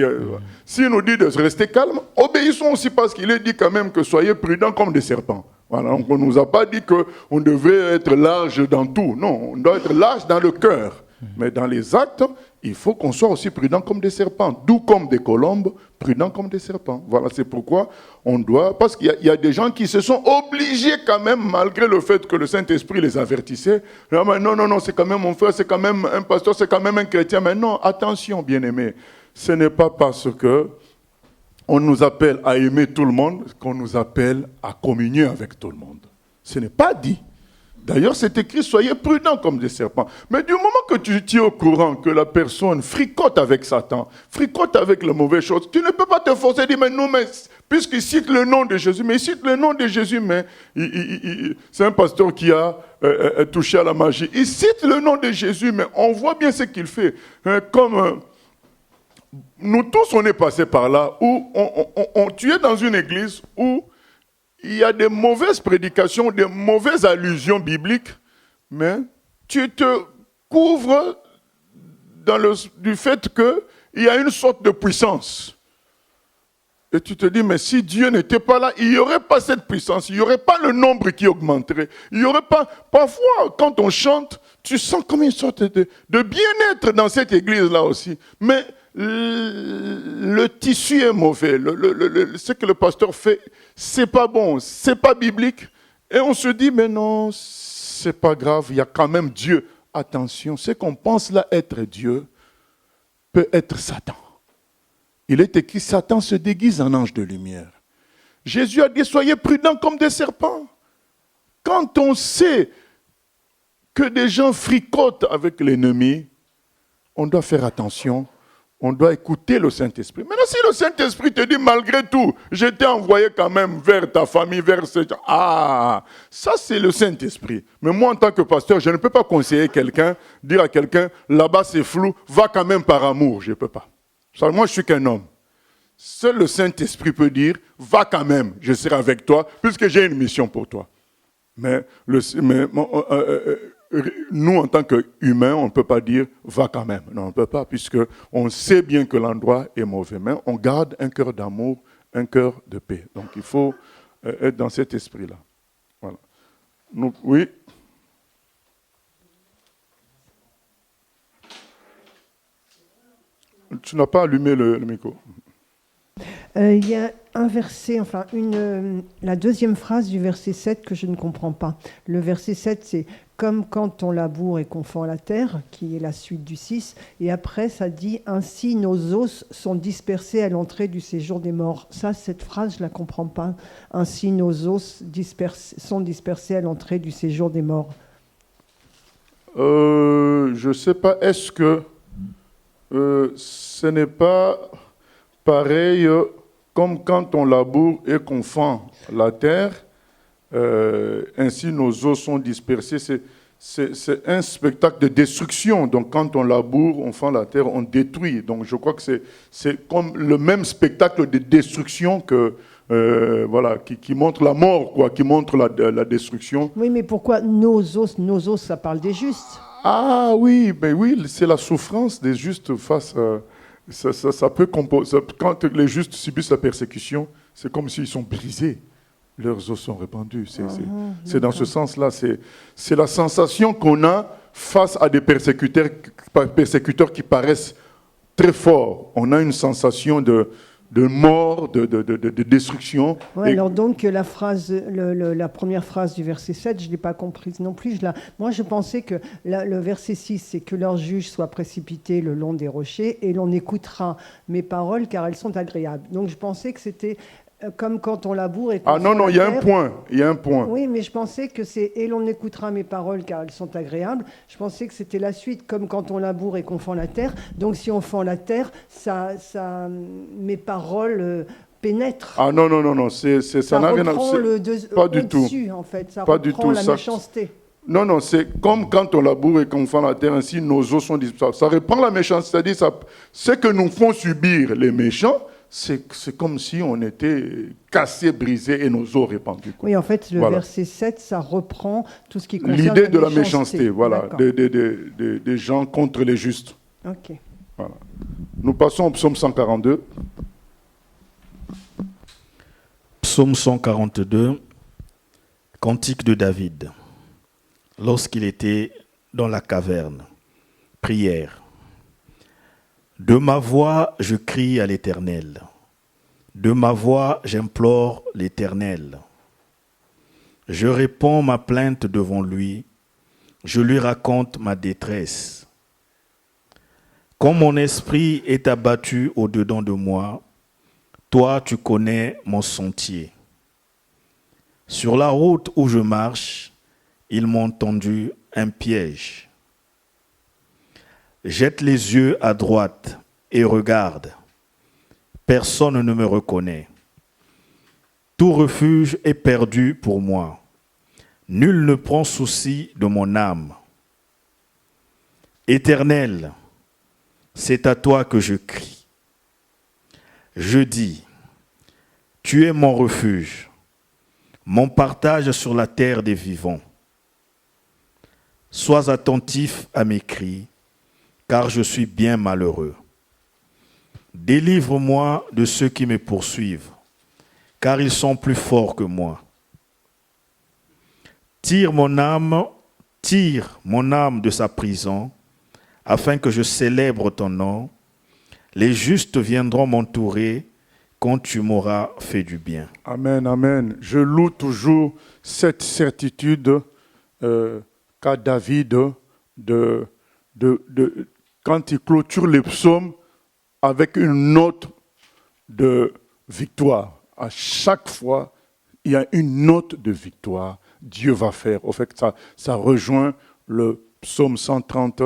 S'il nous dit de rester calme, obéissons aussi parce qu'il est dit quand même que soyez prudents comme des serpents. Voilà, donc on ne nous a pas dit qu'on devait être large dans tout. Non, on doit être large dans le cœur. Mais dans les actes, il faut qu'on soit aussi prudent comme des serpents, doux comme des colombes, prudents comme des serpents. Voilà, c'est pourquoi on doit... Parce qu'il y a des gens qui se sont obligés quand même, malgré le fait que le Saint-Esprit les avertissait. Non, c'est quand même mon frère, c'est quand même un pasteur, c'est quand même un chrétien. Mais non, attention, bien-aimés, ce n'est pas parce que on nous appelle à aimer tout le monde qu'on nous appelle à communier avec tout le monde. Ce n'est pas dit. D'ailleurs, c'est écrit, soyez prudents comme des serpents. Mais du moment que tu es au courant que la personne fricote avec Satan, fricote avec les mauvaises choses, tu ne peux pas te forcer à dire, mais non, mais puisqu'il cite le nom de Jésus, mais il cite le nom de Jésus, mais c'est un pasteur qui a touché à la magie. Il cite le nom de Jésus, mais on voit bien ce qu'il fait. Nous tous, on est passés par là, où tu es dans une église où il y a des mauvaises prédications, des mauvaises allusions bibliques, mais tu te couvres du fait qu'il y a une sorte de puissance. Et tu te dis, mais si Dieu n'était pas là, il n'y aurait pas cette puissance, il n'y aurait pas le nombre qui augmenterait. Il n'y aurait pas... Parfois, quand on chante, tu sens comme une sorte de bien-être dans cette église-là aussi. Mais le tissu est mauvais. Ce que le pasteur fait, c'est pas bon, c'est pas biblique. Et on se dit, mais non, c'est pas grave, il y a quand même Dieu. Attention, ce qu'on pense là être Dieu peut être Satan. Il est écrit, Satan se déguise en ange de lumière. Jésus a dit, soyez prudents comme des serpents. Quand on sait que des gens fricotent avec l'ennemi, on doit faire attention. On doit écouter le Saint-Esprit. Maintenant, si le Saint-Esprit te dit, malgré tout, je t'ai envoyé quand même vers ta famille, vers ce... Ah, ça c'est le Saint-Esprit. Mais moi, en tant que pasteur, je ne peux pas conseiller quelqu'un, dire à quelqu'un, là-bas c'est flou, va quand même par amour. Je ne peux pas. Moi, je suis qu'un homme. Seul le Saint-Esprit peut dire, va quand même, je serai avec toi, puisque j'ai une mission pour toi. Mais nous, en tant qu'humains, on ne peut pas dire « va quand même ». Non, on ne peut pas, puisqu'on sait bien que l'endroit est mauvais. Mais on garde un cœur d'amour, un cœur de paix. Donc, il faut être dans cet esprit-là. Voilà. Donc, oui. Tu n'as pas allumé le micro. Il y a un verset, la deuxième phrase du verset 7 que je ne comprends pas. Le verset 7, c'est « comme quand on laboure et qu'on fend la terre », qui est la suite du 6. Et après, ça dit « ainsi nos os sont dispersés à l'entrée du séjour des morts ». Ça, cette phrase, je ne la comprends pas. « Ainsi nos os sont dispersés à l'entrée du séjour des morts ». Je ne sais pas, est-ce que ce n'est pas pareil comme quand on laboure et qu'on fend la terre, ainsi nos os sont dispersés. C'est un spectacle de destruction. Donc quand on laboure, on fend la terre, on détruit. Donc je crois que c'est comme le même spectacle de destruction que, qui montre la mort, quoi, qui montre la destruction. Oui, mais pourquoi nos os, ça parle des justes. Ah oui, ben oui, c'est la souffrance des justes face à... Ça peut composer. Quand les justes subissent la persécution, c'est comme s'ils sont brisés. Leurs os sont répandus. C'est dans ce sens-là. C'est la sensation qu'on a face à des persécuteurs qui paraissent très forts. On a une sensation mort, de destruction. Ouais, alors donc la première phrase du verset 7, je ne l'ai pas comprise non plus. Moi je pensais que le verset 6, c'est que leur juge soit précipité le long des rochers et l'on écoutera mes paroles car elles sont agréables. Donc je pensais que c'était comme quand on laboure et qu'on non, il y a un point. Oui, mais je pensais que c'est « et l'on écoutera mes paroles car elles sont agréables ». Je pensais que c'était la suite, comme quand on laboure et qu'on fend la terre. Donc si on fend la terre, mes paroles pénètrent. Non, ça n'a rien à voir. Pas du tout. En fait. Ça pas reprend du tout. La méchanceté. Non, c'est comme quand on laboure et qu'on fend la terre, ainsi nos os sont dispersés. Ça reprend la méchanceté, c'est-à-dire ce que nous font subir les méchants, c'est comme si on était cassé, brisé et nos os répandus. Oui, en fait, le verset 7, ça reprend tout ce qui concerne l'idée de la méchanceté, voilà, des gens contre les justes. Ok. Voilà. Nous passons au psaume 142. Psaume 142, cantique de David, lorsqu'il était dans la caverne. Prière. De ma voix, je crie à l'Éternel. De ma voix, j'implore l'Éternel. Je réponds ma plainte devant lui. Je lui raconte ma détresse. Quand mon esprit est abattu au-dedans de moi, toi, tu connais mon sentier. Sur la route où je marche, ils m'ont tendu un piège. Jette les yeux à droite et regarde. Personne ne me reconnaît. Tout refuge est perdu pour moi. Nul ne prend souci de mon âme. Éternel, c'est à toi que je crie. Je dis, tu es mon refuge, mon partage sur la terre des vivants. Sois attentif à mes cris, car je suis bien malheureux. Délivre-moi de ceux qui me poursuivent, car ils sont plus forts que moi. Tire mon âme de sa prison, afin que je célèbre ton nom. Les justes viendront m'entourer quand tu m'auras fait du bien. Amen, amen. Je loue toujours cette certitude qu'a David quand il clôture les psaumes avec une note de victoire. À chaque fois, il y a une note de victoire. Dieu va faire. Au fait, ça rejoint le psaume 130.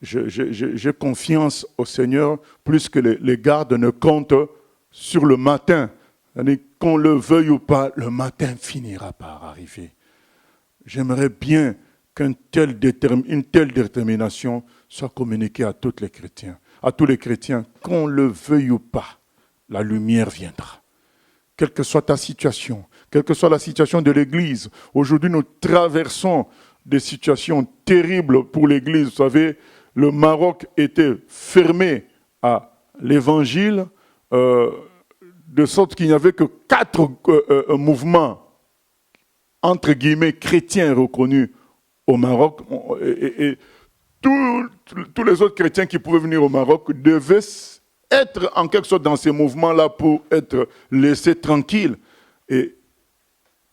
J'ai confiance au Seigneur plus que les gardes ne comptent sur le matin. Qu'on le veuille ou pas, le matin finira par arriver. J'aimerais bien qu'une telle détermination soit communiquée à tous les chrétiens. Qu'on le veuille ou pas, la lumière viendra. Quelle que soit ta situation, quelle que soit la situation de l'Église. Aujourd'hui, nous traversons des situations terribles pour l'Église. Vous savez, le Maroc était fermé à l'Évangile, de sorte qu'il n'y avait que 4 mouvements, entre guillemets, chrétiens reconnus au Maroc. Et tous les autres chrétiens qui pouvaient venir au Maroc devaient être en quelque sorte dans ces mouvements-là pour être laissés tranquilles. Et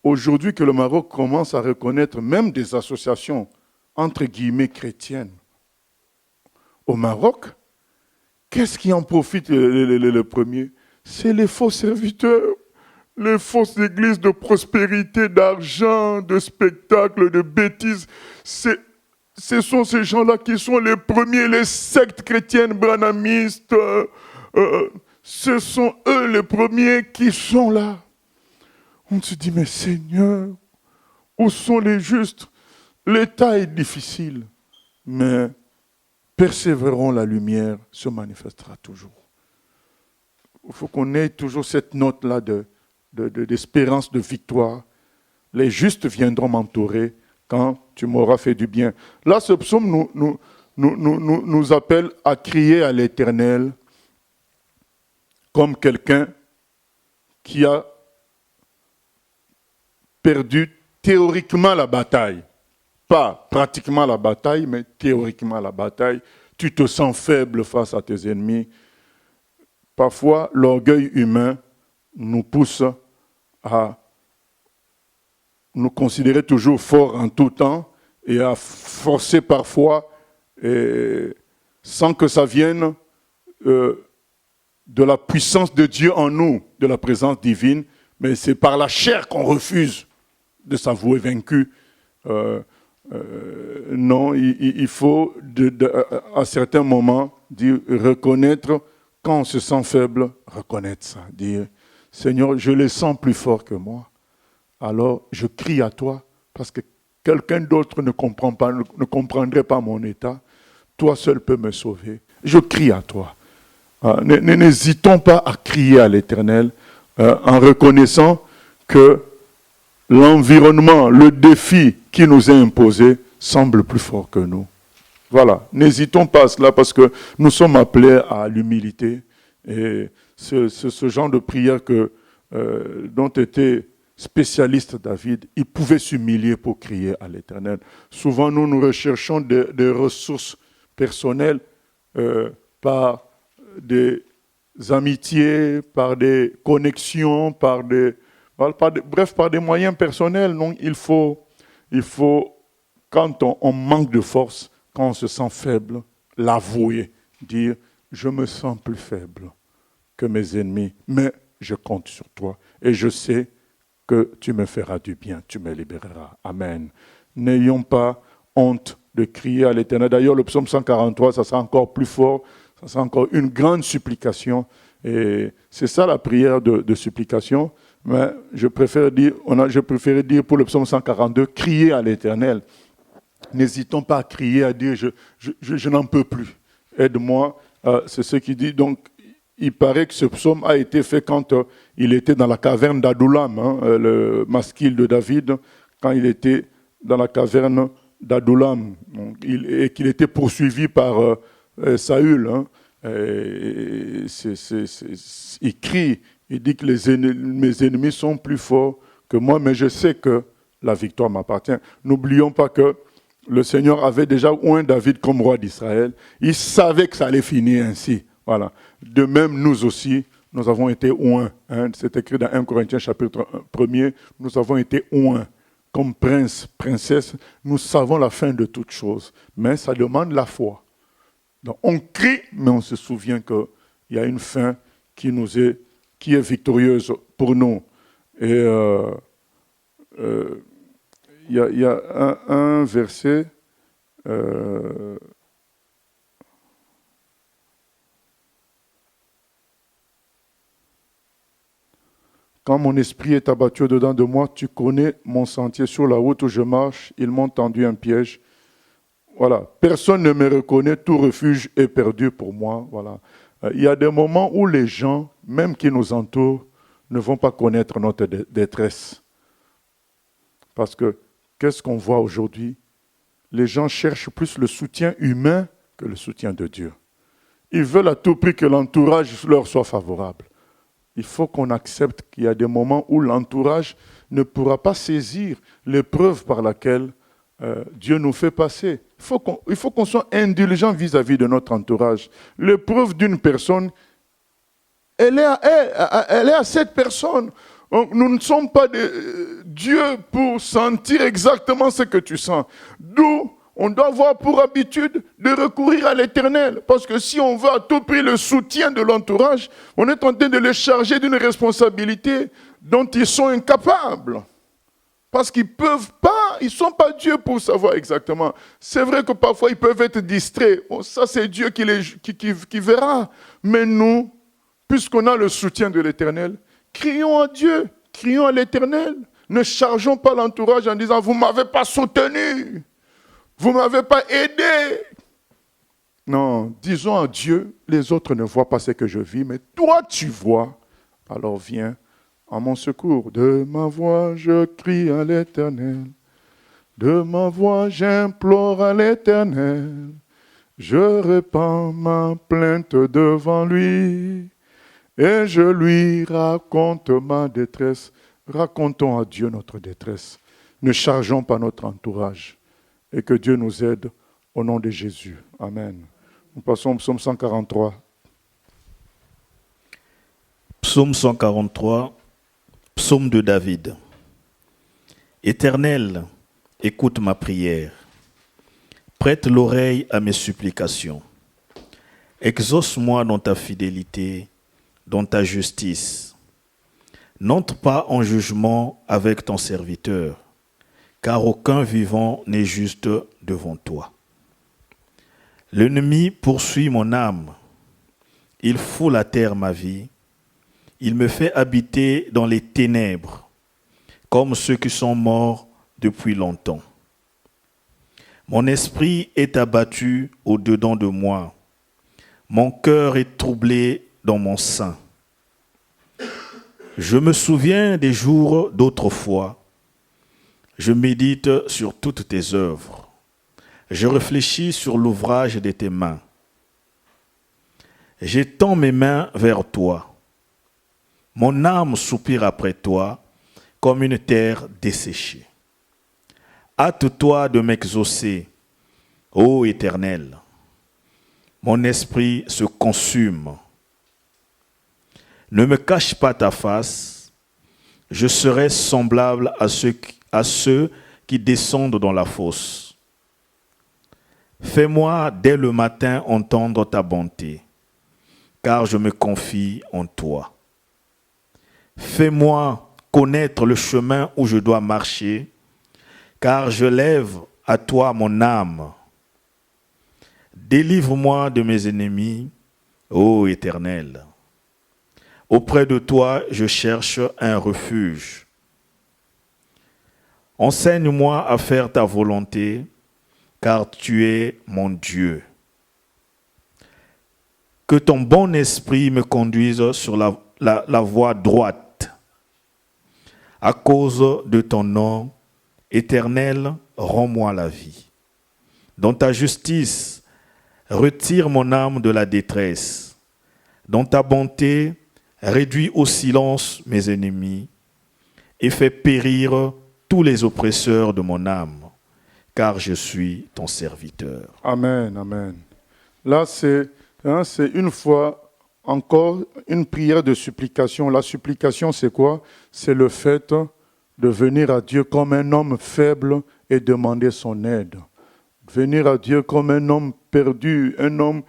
aujourd'hui que le Maroc commence à reconnaître même des associations, entre guillemets, chrétiennes, au Maroc, qu'est-ce qui en profite le premier? C'est les faux serviteurs, les fausses églises de prospérité, d'argent, de spectacles, de bêtises. Ce sont ces gens-là qui sont les premiers, les sectes chrétiennes branhamistes. Ce sont eux les premiers qui sont là. On se dit, mais Seigneur, où sont les justes? L'état est difficile, mais persévérons, la lumière se manifestera toujours. Il faut qu'on ait toujours cette note-là d'espérance, de victoire. Les justes viendront m'entourer quand tu m'auras fait du bien. Là, ce psaume nous appelle à crier à l'Éternel comme quelqu'un qui a perdu théoriquement la bataille. Pas pratiquement la bataille, mais théoriquement la bataille. Tu te sens faible face à tes ennemis. parfois l'orgueil humain nous pousse à nous considérer toujours forts en tout temps et à forcer parfois, sans que ça vienne de la puissance de Dieu en nous, de la présence divine, mais c'est par la chair qu'on refuse de s'avouer vaincu. Non, il faut à certains moments reconnaître, quand on se sent faible, reconnaître ça, dire « Seigneur, je les sens plus forts que moi, alors je crie à toi, parce que quelqu'un d'autre ne comprendrait pas mon état, toi seul peux me sauver, je crie à toi. » N'hésitons pas à crier à l'Éternel en reconnaissant que l'environnement, le défi qui nous est imposé semble plus fort que nous. Voilà, n'hésitons pas à cela parce que nous sommes appelés à l'humilité. Et ce genre de prière dont était spécialiste David, il pouvait s'humilier pour crier à l'Éternel. Souvent, nous recherchons des ressources personnelles par des amitiés, par des connexions, par des moyens personnels. Donc, il faut quand on manque de force, quand on se sent faible, l'avouer, dire « Je me sens plus faible que mes ennemis, mais je compte sur toi et je sais que tu me feras du bien, tu me libéreras. » Amen. N'ayons pas honte de crier à l'Éternel. D'ailleurs, le psaume 143, ça sera encore plus fort, ça sera encore une grande supplication. Et c'est ça la prière de supplication. Mais je préfère dire pour le psaume 142, crier à l'Éternel. N'hésitons pas à crier, à dire je n'en peux plus. Aide-moi. C'est ce qu'il dit. Donc, il paraît que ce psaume a été fait quand il était dans la caverne d'Adullam, le masquil de David, quand il était dans la caverne d'Adullam, et qu'il était poursuivi par Saül. Il crie, il dit que mes ennemis sont plus forts que moi, mais je sais que la victoire m'appartient. N'oublions pas que le Seigneur avait déjà oint David comme roi d'Israël. Il savait que ça allait finir ainsi. Voilà. De même, nous aussi, nous avons été oints. C'est écrit dans 1 Corinthiens chapitre 1er, nous avons été oints. Comme prince, princesse, nous savons la fin de toutes choses. Mais ça demande la foi. Donc on crie, mais on se souvient qu'il y a une fin qui est victorieuse pour nous. Et il y a un verset, quand mon esprit est abattu au-dedans de moi, tu connais mon sentier. Sur la route où je marche, ils m'ont tendu un piège. Voilà, personne ne me reconnaît, tout refuge est perdu pour moi. Voilà. Il y a des moments où les gens, même qui nous entourent, ne vont pas connaître notre détresse. Parce que, qu'est-ce qu'on voit aujourd'hui? Les gens cherchent plus le soutien humain que le soutien de Dieu. Ils veulent à tout prix que l'entourage leur soit favorable. Il faut qu'on accepte qu'il y a des moments où l'entourage ne pourra pas saisir l'épreuve par laquelle Dieu nous fait passer. Il faut qu'on soit indulgent vis-à-vis de notre entourage. L'épreuve d'une personne, elle est à cette personne. Nous ne sommes pas Dieu pour sentir exactement ce que tu sens. D'où on doit avoir pour habitude de recourir à l'Éternel. Parce que si on veut à tout prix le soutien de l'entourage, on est en train de les charger d'une responsabilité dont ils sont incapables. Parce qu'ils ne peuvent pas, ils ne sont pas Dieu pour savoir exactement. C'est vrai que parfois ils peuvent être distraits. Bon, ça c'est Dieu qui verra. Mais nous, puisqu'on a le soutien de l'Éternel, crions à Dieu, crions à l'Éternel. Ne chargeons pas l'entourage en disant « vous ne m'avez pas soutenu, vous ne m'avez pas aidé ». Non, disons à Dieu, les autres ne voient pas ce que je vis, mais toi tu vois, alors viens à mon secours. De ma voix, je crie à l'Éternel. De ma voix, j'implore à l'Éternel. Je répands ma plainte devant lui et je lui raconte ma détresse. Racontons à Dieu notre détresse. Ne chargeons pas notre entourage et que Dieu nous aide au nom de Jésus. Amen. Nous passons au psaume 143. Psaume 143, psaume de David. Éternel, écoute ma prière. Prête l'oreille à mes supplications. Exauce-moi dans ta fidélité, dans ta justice. N'entre pas en jugement avec ton serviteur, car aucun vivant n'est juste devant toi. L'ennemi poursuit mon âme. Il foule à terre ma vie. Il me fait habiter dans les ténèbres, comme ceux qui sont morts depuis longtemps. Mon esprit est abattu au-dedans de moi. Mon cœur est troublé dans mon sein. Je me souviens des jours d'autrefois. Je médite sur toutes tes œuvres. Je réfléchis sur l'ouvrage de tes mains. J'étends mes mains vers toi. Mon âme soupire après toi comme une terre desséchée. Hâte-toi de m'exaucer, ô Éternel. Mon esprit se consume. Ne me cache pas ta face, je serai semblable à ceux qui descendent dans la fosse. Fais-moi dès le matin entendre ta bonté, car je me confie en toi. Fais-moi connaître le chemin où je dois marcher, car je lève à toi mon âme. Délivre-moi de mes ennemis, ô Éternel. Auprès de toi, je cherche un refuge. Enseigne-moi à faire ta volonté, car tu es mon Dieu. Que ton bon esprit me conduise sur la voie droite. À cause de ton nom, Éternel, rends-moi la vie. Dans ta justice, retire mon âme de la détresse. Dans ta bonté, réduis au silence mes ennemis et fais périr tous les oppresseurs de mon âme, car je suis ton serviteur. Amen, amen. Là, c'est une fois encore une prière de supplication. La supplication, c'est quoi? C'est le fait de venir à Dieu comme un homme faible et demander son aide. Venir à Dieu comme un homme perdu, un homme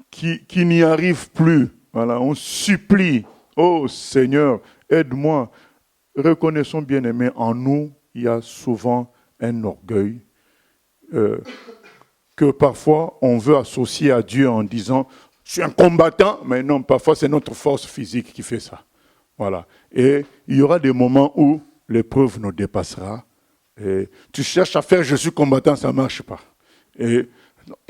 qui n'y arrive plus. Voilà, on supplie. Oh Seigneur, aide-moi. Reconnaissons, bien-aimés, en nous, il y a souvent un orgueil que parfois on veut associer à Dieu en disant « je suis un combattant », mais non, parfois c'est notre force physique qui fait ça. Voilà. Et il y aura des moments où l'épreuve nous dépassera. Et tu cherches à faire « je suis combattant », ça ne marche pas. Et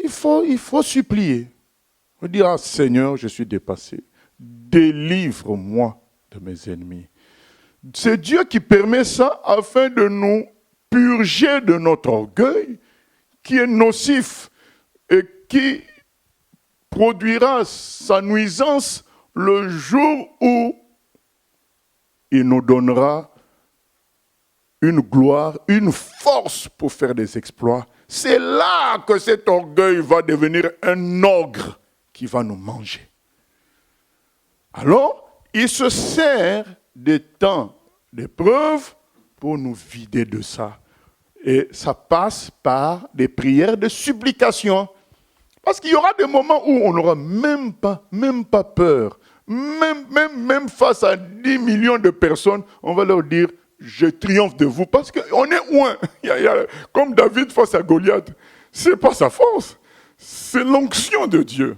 il faut supplier. Il faut dire « ah, Seigneur, je suis dépassé. Délivre-moi de mes ennemis. » C'est Dieu qui permet ça afin de nous purger de notre orgueil qui est nocif et qui produira sa nuisance le jour où il nous donnera une gloire, une force pour faire des exploits. C'est là que cet orgueil va devenir un ogre qui va nous manger. Alors, il se sert des temps d'épreuve pour nous vider de ça. Et ça passe par des prières de supplication. Parce qu'il y aura des moments où on n'aura même pas peur. Même face à 10 millions de personnes, on va leur dire « je triomphe de vous » parce qu'on est loin. Comme David face à Goliath. Ce n'est pas sa force, c'est l'onction de Dieu.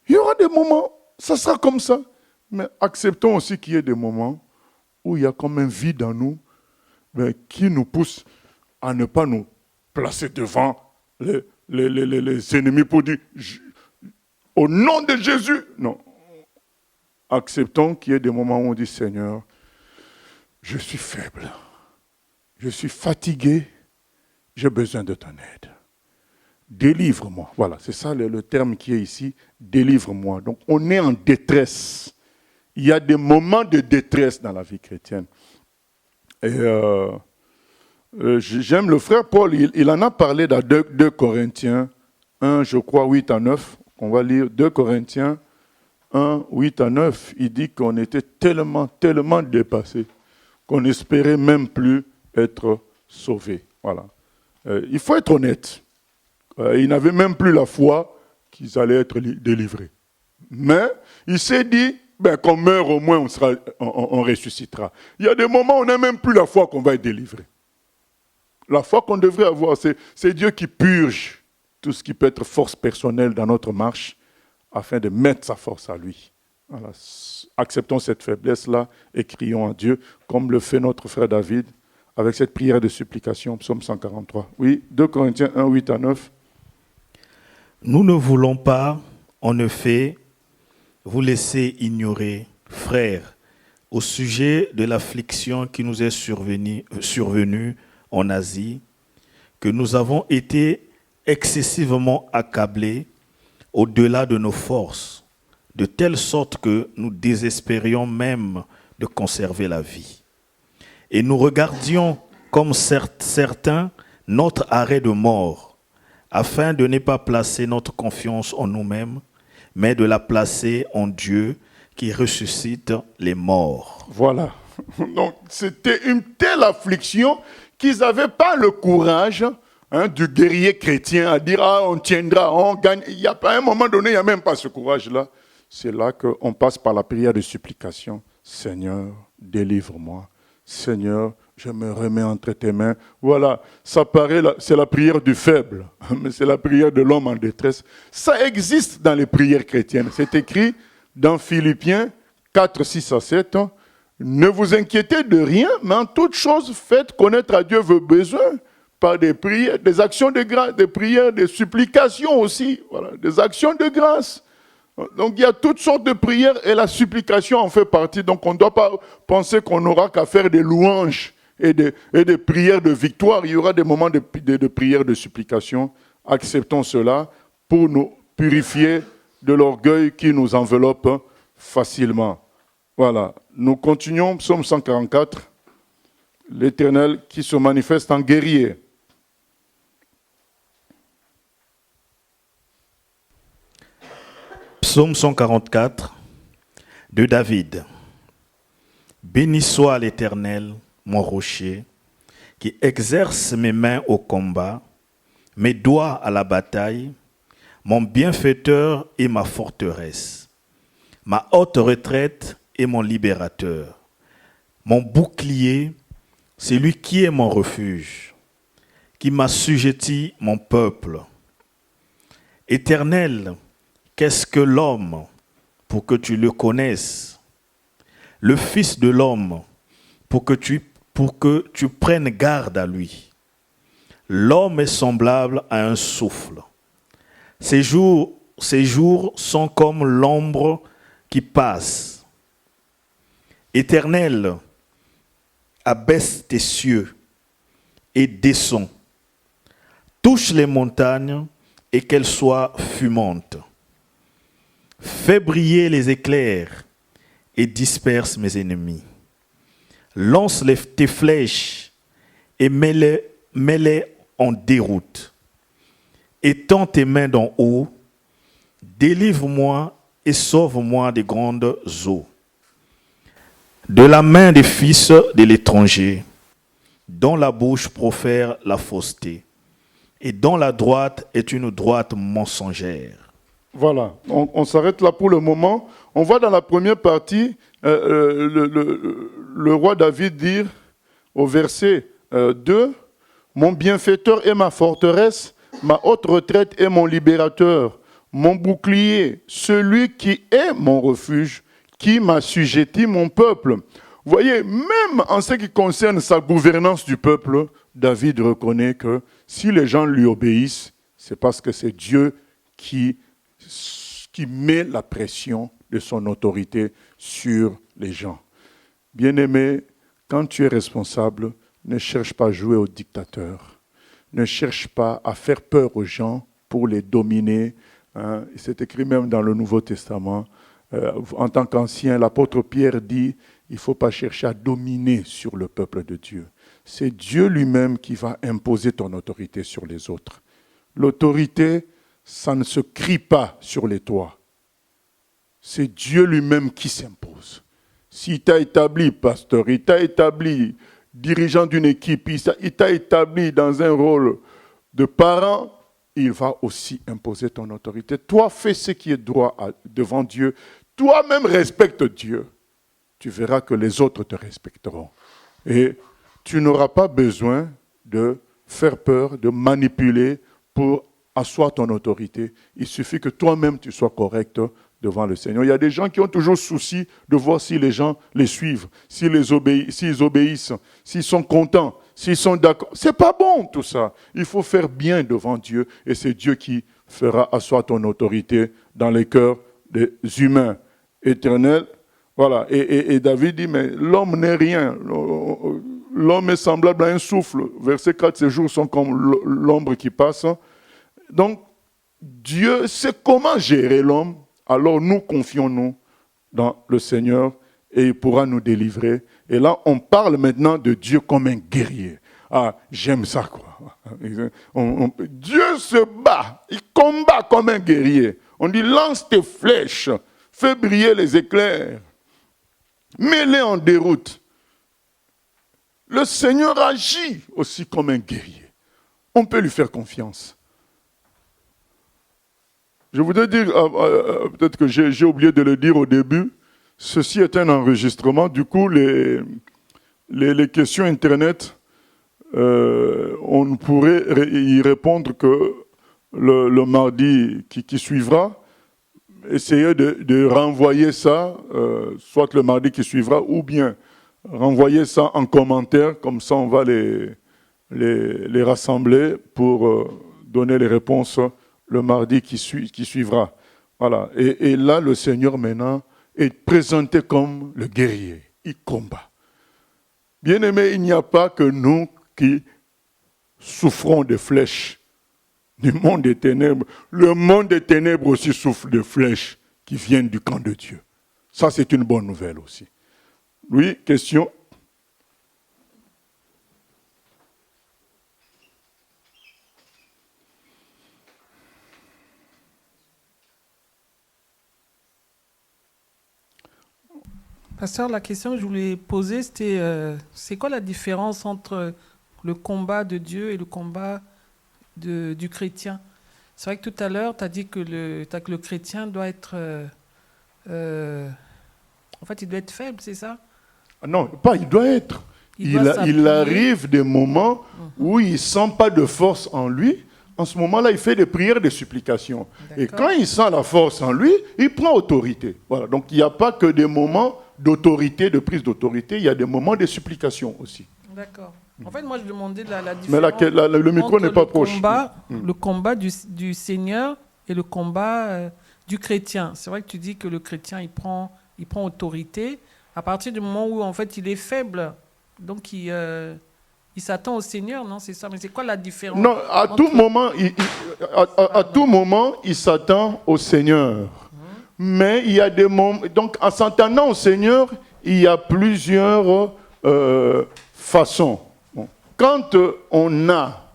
Il y aura des moments, ça sera comme ça. Mais acceptons aussi qu'il y ait des moments où il y a comme un vide en nous qui nous pousse à ne pas nous placer devant les ennemis pour dire « au nom de Jésus ». Non. Acceptons qu'il y ait des moments où on dit « Seigneur, je suis faible, je suis fatigué, j'ai besoin de ton aide. Délivre-moi ». Voilà, c'est ça le terme qui est ici, « délivre-moi ». Donc on est en détresse. Il y a des moments de détresse dans la vie chrétienne. Et j'aime le frère Paul, il en a parlé dans 2 Corinthiens 1, je crois, 8 à 9. On va lire 2 Corinthiens 1, 8 à 9, il dit qu'on était tellement dépassés qu'on n'espérait même plus être sauvés. Voilà. Il faut être honnête. Ils n'avaient même plus la foi qu'ils allaient être délivrés. Mais il s'est dit, qu'on meurt au moins, on ressuscitera. Il y a des moments où on n'a même plus la foi qu'on va être délivré. La foi qu'on devrait avoir, c'est Dieu qui purge tout ce qui peut être force personnelle dans notre marche afin de mettre sa force à lui. Voilà. Acceptons cette faiblesse-là et crions à Dieu, comme le fait notre frère David, avec cette prière de supplication, psaume 143. Oui, 2 Corinthiens 1, 8 à 9. Nous ne voulons pas, en effet, vous laisser ignorer, frères, au sujet de l'affliction qui nous est survenue en Asie, que nous avons été excessivement accablés au-delà de nos forces, de telle sorte que nous désespérions même de conserver la vie. Et nous regardions comme certains notre arrêt de mort, afin de ne pas placer notre confiance en nous-mêmes, mais de la placer en Dieu qui ressuscite les morts. Voilà. Donc c'était une telle affliction qu'ils n'avaient pas le courage du guerrier chrétien à dire « Ah, on tiendra, on gagne ». Il y a pas un moment donné, il n'y a même pas ce courage-là. C'est là qu'on passe par la prière de supplication. « Seigneur, délivre-moi. Seigneur, je me remets entre tes mains. » Voilà, ça paraît, c'est la prière du faible, mais c'est la prière de l'homme en détresse. Ça existe dans les prières chrétiennes. C'est écrit dans Philippiens 4, 6 à 7. Ne vous inquiétez de rien, mais en toute chose, faites connaître à Dieu vos besoins par des prières, des actions de grâce, des prières, des supplications aussi, voilà, des actions de grâce. Donc il y a toutes sortes de prières et la supplication en fait partie. Donc on ne doit pas penser qu'on n'aura qu'à faire des louanges et des prières de victoire. Il y aura des moments de prières de supplication. Acceptons cela pour nous purifier de l'orgueil qui nous enveloppe facilement. Voilà, nous continuons, psaume 144, l'Éternel qui se manifeste en guerrier. Psaume 144 de David. Béni soit l'Éternel, mon rocher, qui exerce mes mains au combat, mes doigts à la bataille, mon bienfaiteur et ma forteresse, ma haute retraite et mon libérateur, mon bouclier, c'est lui qui est mon refuge, qui m'assujettit mon peuple. Éternel, qu'est-ce que l'homme pour que tu le connaisses? Le Fils de l'homme pour que tu prennes garde à lui. L'homme est semblable à un souffle. Ses jours sont comme l'ombre qui passe. Éternel, abaisse tes cieux et descends. Touche les montagnes et qu'elles soient fumantes. Fais briller les éclairs et disperse mes ennemis. Lance tes flèches et mets-les en déroute. Étends tes mains d'en haut, délivre-moi et sauve-moi des grandes eaux. De la main des fils de l'étranger, dont la bouche profère la fausseté, et dont la droite est une droite mensongère. Voilà, on s'arrête là pour le moment. On voit dans la première partie le roi David dire au verset 2, « Mon bienfaiteur est ma forteresse, ma haute retraite est mon libérateur, mon bouclier, celui qui est mon refuge, qui m'assujettit mon peuple. » Vous voyez, même en ce qui concerne sa gouvernance du peuple, David reconnaît que si les gens lui obéissent, c'est parce que c'est Dieu qui met la pression de son autorité sur les gens. Bien-aimé, quand tu es responsable, ne cherche pas à jouer au dictateur. Ne cherche pas à faire peur aux gens pour les dominer. C'est écrit même dans le Nouveau Testament. En tant qu'ancien, l'apôtre Pierre dit, il ne faut pas chercher à dominer sur le peuple de Dieu. C'est Dieu lui-même qui va imposer ton autorité sur les autres. L'autorité, ça ne se crie pas sur les toits. c'est Dieu lui-même qui s'impose. S'il t'a établi pasteur, il t'a établi dirigeant d'une équipe, il t'a établi dans un rôle de parent, il va aussi imposer ton autorité. Toi, fais ce qui est droit devant Dieu. Toi-même, respecte Dieu. Tu verras que les autres te respecteront. Et tu n'auras pas besoin de faire peur, de manipuler pour asseoir ton autorité. Il suffit que toi-même, tu sois correct devant le Seigneur. Il y a des gens qui ont toujours souci de voir si les gens les suivent, s'ils obéissent, s'ils sont contents, s'ils sont d'accord. C'est pas bon tout ça. Il faut faire bien devant Dieu et c'est Dieu qui fera asseoir ton autorité dans les cœurs des humains éternels. Voilà. Et David dit, mais l'homme n'est rien. L'homme est semblable à un souffle. Verset 4, ces jours sont comme l'ombre qui passe. Donc, Dieu sait comment gérer l'homme. Alors nous confions-nous dans le Seigneur et il pourra nous délivrer. Et là, on parle maintenant de Dieu comme un guerrier. Ah, j'aime ça, quoi. Dieu se bat, il combat comme un guerrier. On dit, lance tes flèches, fais briller les éclairs, mets-les en déroute. Le Seigneur agit aussi comme un guerrier. On peut lui faire confiance. Je voudrais dire, peut-être que j'ai oublié de le dire au début, ceci est un enregistrement. Du coup, les questions Internet, on ne pourrait y répondre que le mardi qui suivra. Essayez de renvoyer ça, soit le mardi qui suivra, ou bien renvoyer ça en commentaire, comme ça on va les rassembler pour donner les réponses le mardi qui suivra. Voilà. Et là, le Seigneur maintenant est présenté comme le guerrier. Il combat. Bien-aimés, il n'y a pas que nous qui souffrons de flèches du monde des ténèbres. Le monde des ténèbres aussi souffre de flèches qui viennent du camp de Dieu. Ça, c'est une bonne nouvelle aussi. Oui, question? Pasteur, la question que je voulais poser, c'était c'est quoi la différence entre le combat de Dieu et le combat du chrétien? C'est vrai que tout à l'heure, tu as dit que le chrétien doit être... en fait, il doit être faible, c'est ça? Non, pas il doit être. Il arrive des moments où il ne sent pas de force en lui. En ce moment-là, il fait des prières, des supplications. Et quand il sent la force en lui, il prend autorité. Voilà. Donc, il n'y a pas que des moments d'autorité, de prise d'autorité, il y a des moments de supplication aussi. D'accord. En fait, moi, je demandais la différence. Mais le micro n'est pas proche. Le combat du Seigneur et le combat du chrétien. C'est vrai que tu dis que le chrétien, il prend autorité à partir du moment où, en fait, il est faible. Donc, il s'attend au Seigneur, non? C'est ça. Mais c'est quoi la différence? Non, à tout moment, il s'attend au Seigneur. Mais il y a des moments... Donc, en s'attendant au Seigneur, il y a plusieurs façons. Bon. Quand on a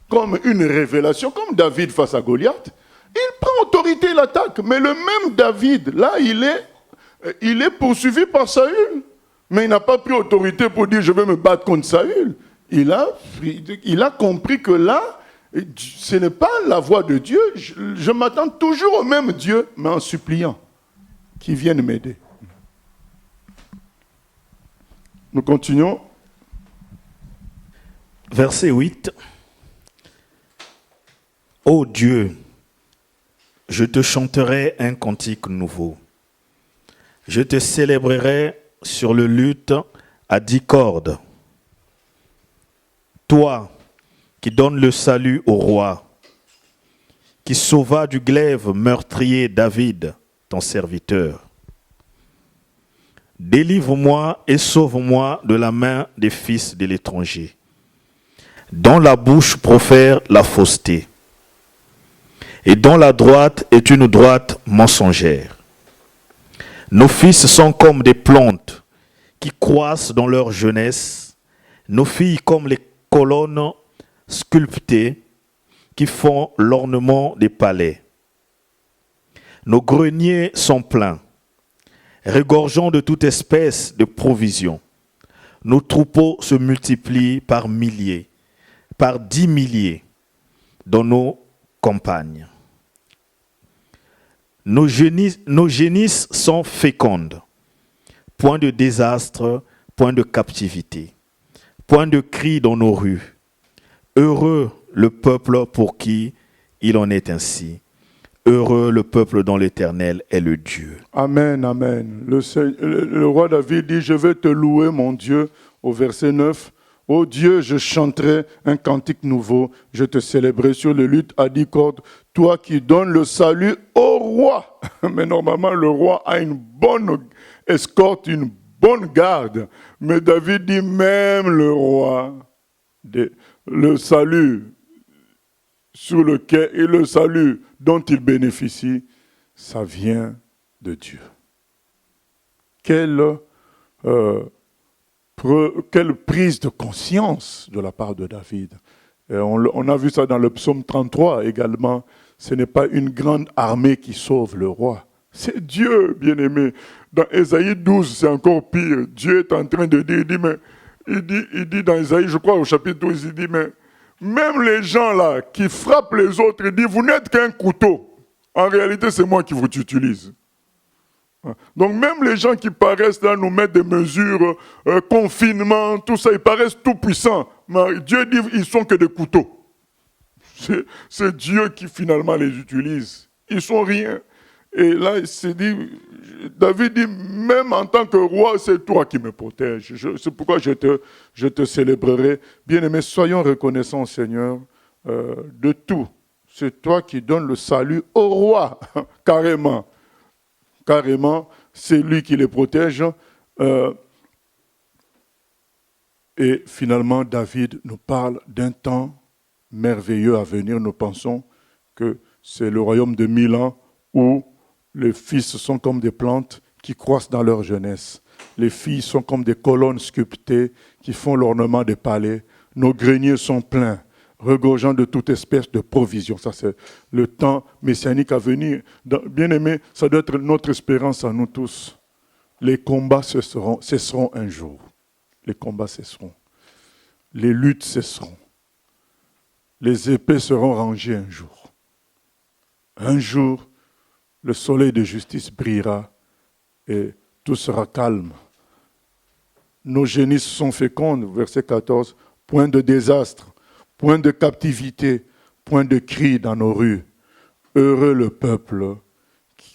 comme une révélation, comme David face à Goliath, il prend autorité, il attaque. Mais le même David, là, il est poursuivi par Saül. Mais il n'a pas pris autorité pour dire « je vais me battre contre Saül ». Il a compris que là, ce n'est pas la voix de Dieu. Je m'attends toujours au même Dieu, mais en suppliant qu'il vienne m'aider. Nous continuons. Verset 8. Ô Dieu, je te chanterai un cantique nouveau. Je te célébrerai sur le luth à 10 cordes. Toi qui donnes le salut au roi, qui sauva du glaive meurtrier David, ton serviteur. Délivre-moi et sauve-moi de la main des fils de l'étranger, dont la bouche profère la fausseté, et dont la droite est une droite mensongère. Nos fils sont comme des plantes qui croissent dans leur jeunesse, nos filles comme les colonnes sculptées qui font l'ornement des palais. Nos greniers sont pleins, regorgeant de toute espèce de provisions. Nos troupeaux se multiplient par milliers, par 10 milliers dans nos campagnes. Nos génisses sont fécondes. Point de désastre, point de captivité, point de cri dans nos rues. Heureux le peuple pour qui il en est ainsi. Heureux le peuple dont l'Éternel est le Dieu. Amen, amen. Le roi David dit, je vais te louer, mon Dieu, au verset 9. Ô Dieu, je chanterai un cantique nouveau, je te célébrerai sur le luth à 10 cordes, toi qui donnes le salut au roi. Mais normalement, le roi a une bonne escorte, une bonne garde. Mais David dit, même le roi, le salut sur lequel, et le salut dont il bénéficie, ça vient de Dieu. Quelle prise de conscience de la part de David. Et on a vu ça dans le psaume 33 également. Ce n'est pas une grande armée qui sauve le roi. C'est Dieu, bien-aimé. Dans Ésaïe 12, c'est encore pire. Dieu est en train de dire, il dit dans Ésaïe, je crois au chapitre 12, il dit, mais même les gens là qui frappent les autres, il dit, vous n'êtes qu'un couteau. En réalité, c'est moi qui vous utilise. Donc même les gens qui paraissent là nous mettre des mesures, confinement, tout ça, ils paraissent tout puissants. Mais Dieu dit, ils sont que des couteaux. C'est Dieu qui finalement les utilise. Ils sont rien. Et là, il s'est dit, David dit, même en tant que roi, c'est toi qui me protèges. C'est pourquoi je te célébrerai. Bien-aimé, soyons reconnaissants, Seigneur, de tout. C'est toi qui donnes le salut au roi, carrément. Carrément, c'est lui qui les protège. Et finalement, David nous parle d'un temps merveilleux à venir. Nous pensons que c'est le royaume de 1000 ans où les fils sont comme des plantes qui croissent dans leur jeunesse. Les filles sont comme des colonnes sculptées qui font l'ornement des palais. Nos greniers sont pleins, regorgeant de toute espèce de provision. Ça, c'est le temps messianique à venir. Bien-aimés, ça doit être notre espérance à nous tous. Les combats cesseront un jour. Les combats cesseront. Les luttes cesseront. Les épées seront rangées un jour. Un jour, le soleil de justice brillera et tout sera calme. Nos génisses sont fécondes, verset 14, point de désastre, point de captivité, point de cri dans nos rues. Heureux le peuple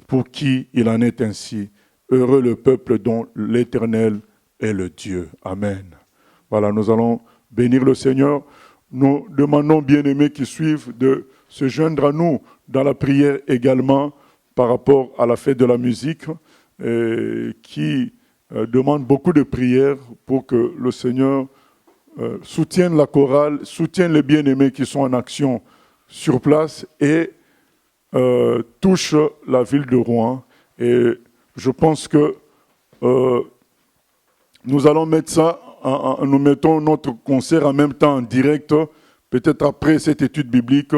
pour qui il en est ainsi. Heureux le peuple dont l'Éternel est le Dieu. Amen. Voilà, nous allons bénir le Seigneur. Nous demandons, bien-aimés qui suivent, de se joindre à nous dans la prière également par rapport à la fête de la musique qui demande beaucoup de prières pour que le Seigneur soutienne la chorale, soutienne les bien-aimés qui sont en action sur place et touche la ville de Rouen. Et je pense que nous allons mettre ça, nous mettons notre concert en même temps en direct, peut-être après cette étude biblique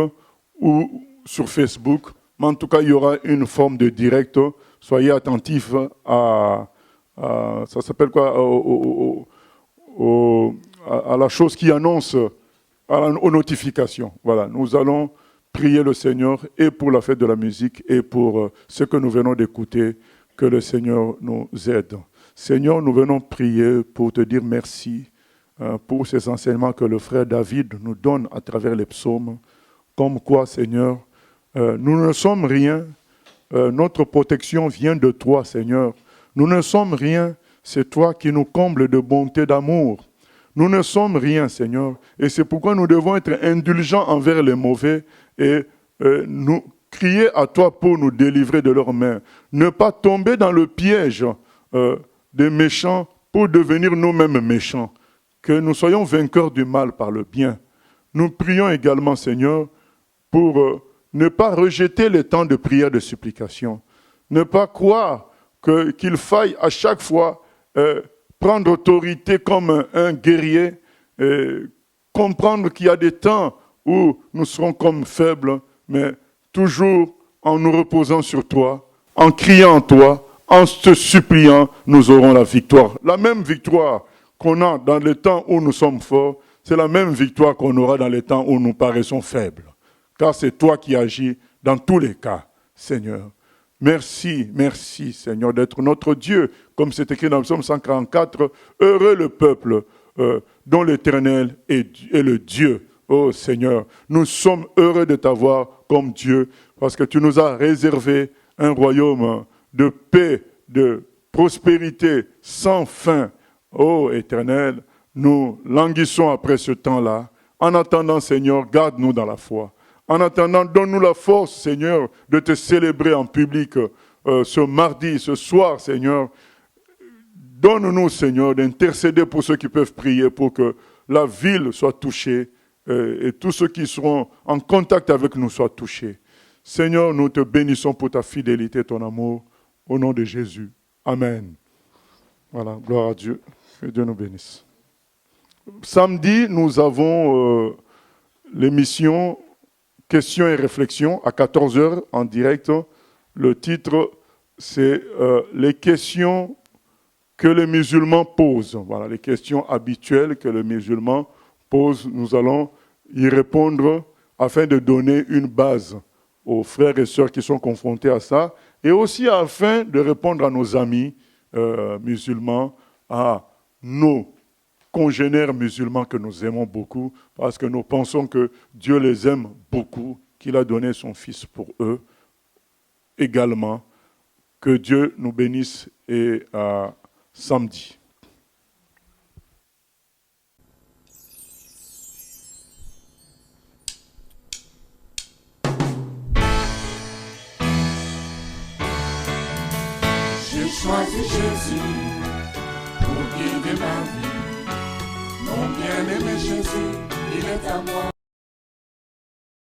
ou sur Facebook. Mais en tout cas, il y aura une forme de direct. Soyez attentifs à ça s'appelle quoi, à la chose qui annonce, aux notifications. Voilà, nous allons prier le Seigneur et pour la fête de la musique et pour ce que nous venons d'écouter, que le Seigneur nous aide. Seigneur, nous venons prier pour te dire merci pour ces enseignements que le frère David nous donne à travers les psaumes. Comme quoi, Seigneur, nous ne sommes rien. Notre protection vient de toi, Seigneur. Nous ne sommes rien. C'est toi qui nous combles de bonté, d'amour. Nous ne sommes rien, Seigneur. Et c'est pourquoi nous devons être indulgents envers les mauvais et nous crier à toi pour nous délivrer de leurs mains. Ne pas tomber dans le piège des méchants pour devenir nous-mêmes méchants. Que nous soyons vainqueurs du mal par le bien. Nous prions également, Seigneur, pour ne pas rejeter les temps de prière de supplication. Ne pas croire qu'il faille à chaque fois prendre autorité comme un guerrier, comprendre qu'il y a des temps où nous serons comme faibles, mais toujours en nous reposant sur toi, en criant en toi, en te suppliant, nous aurons la victoire. La même victoire qu'on a dans les temps où nous sommes forts, c'est la même victoire qu'on aura dans les temps où nous paraissons faibles. Car c'est toi qui agis dans tous les cas, Seigneur. Merci, merci, Seigneur, d'être notre Dieu. Comme c'est écrit dans le psaume 144, heureux le peuple dont l'Éternel est le Dieu. Oh Seigneur, nous sommes heureux de t'avoir comme Dieu parce que tu nous as réservé un royaume de paix, de prospérité sans fin. Oh Éternel, nous languissons après ce temps-là. En attendant, Seigneur, garde-nous dans la foi. En attendant, donne-nous la force, Seigneur, de te célébrer en public ce mardi, ce soir, Seigneur. Donne-nous, Seigneur, d'intercéder pour ceux qui peuvent prier, pour que la ville soit touchée et tous ceux qui seront en contact avec nous soient touchés. Seigneur, nous te bénissons pour ta fidélité et ton amour. Au nom de Jésus. Amen. Voilà, gloire à Dieu. Que Dieu nous bénisse. Samedi, nous avons l'émission Questions et réflexions à 14h en direct. Le titre, c'est les questions que les musulmans posent. Voilà, les questions habituelles que les musulmans posent. Nous allons y répondre afin de donner une base aux frères et sœurs qui sont confrontés à ça, et aussi afin de répondre à nos amis musulmans, à nos congénères musulmans que nous aimons beaucoup, parce que nous pensons que Dieu les aime beaucoup, qu'il a donné son Fils pour eux également. Que Dieu nous bénisse et samedi. J'ai choisi Jésus pour guider ma vie. Mon bien-aimé Jésus, il est à moi.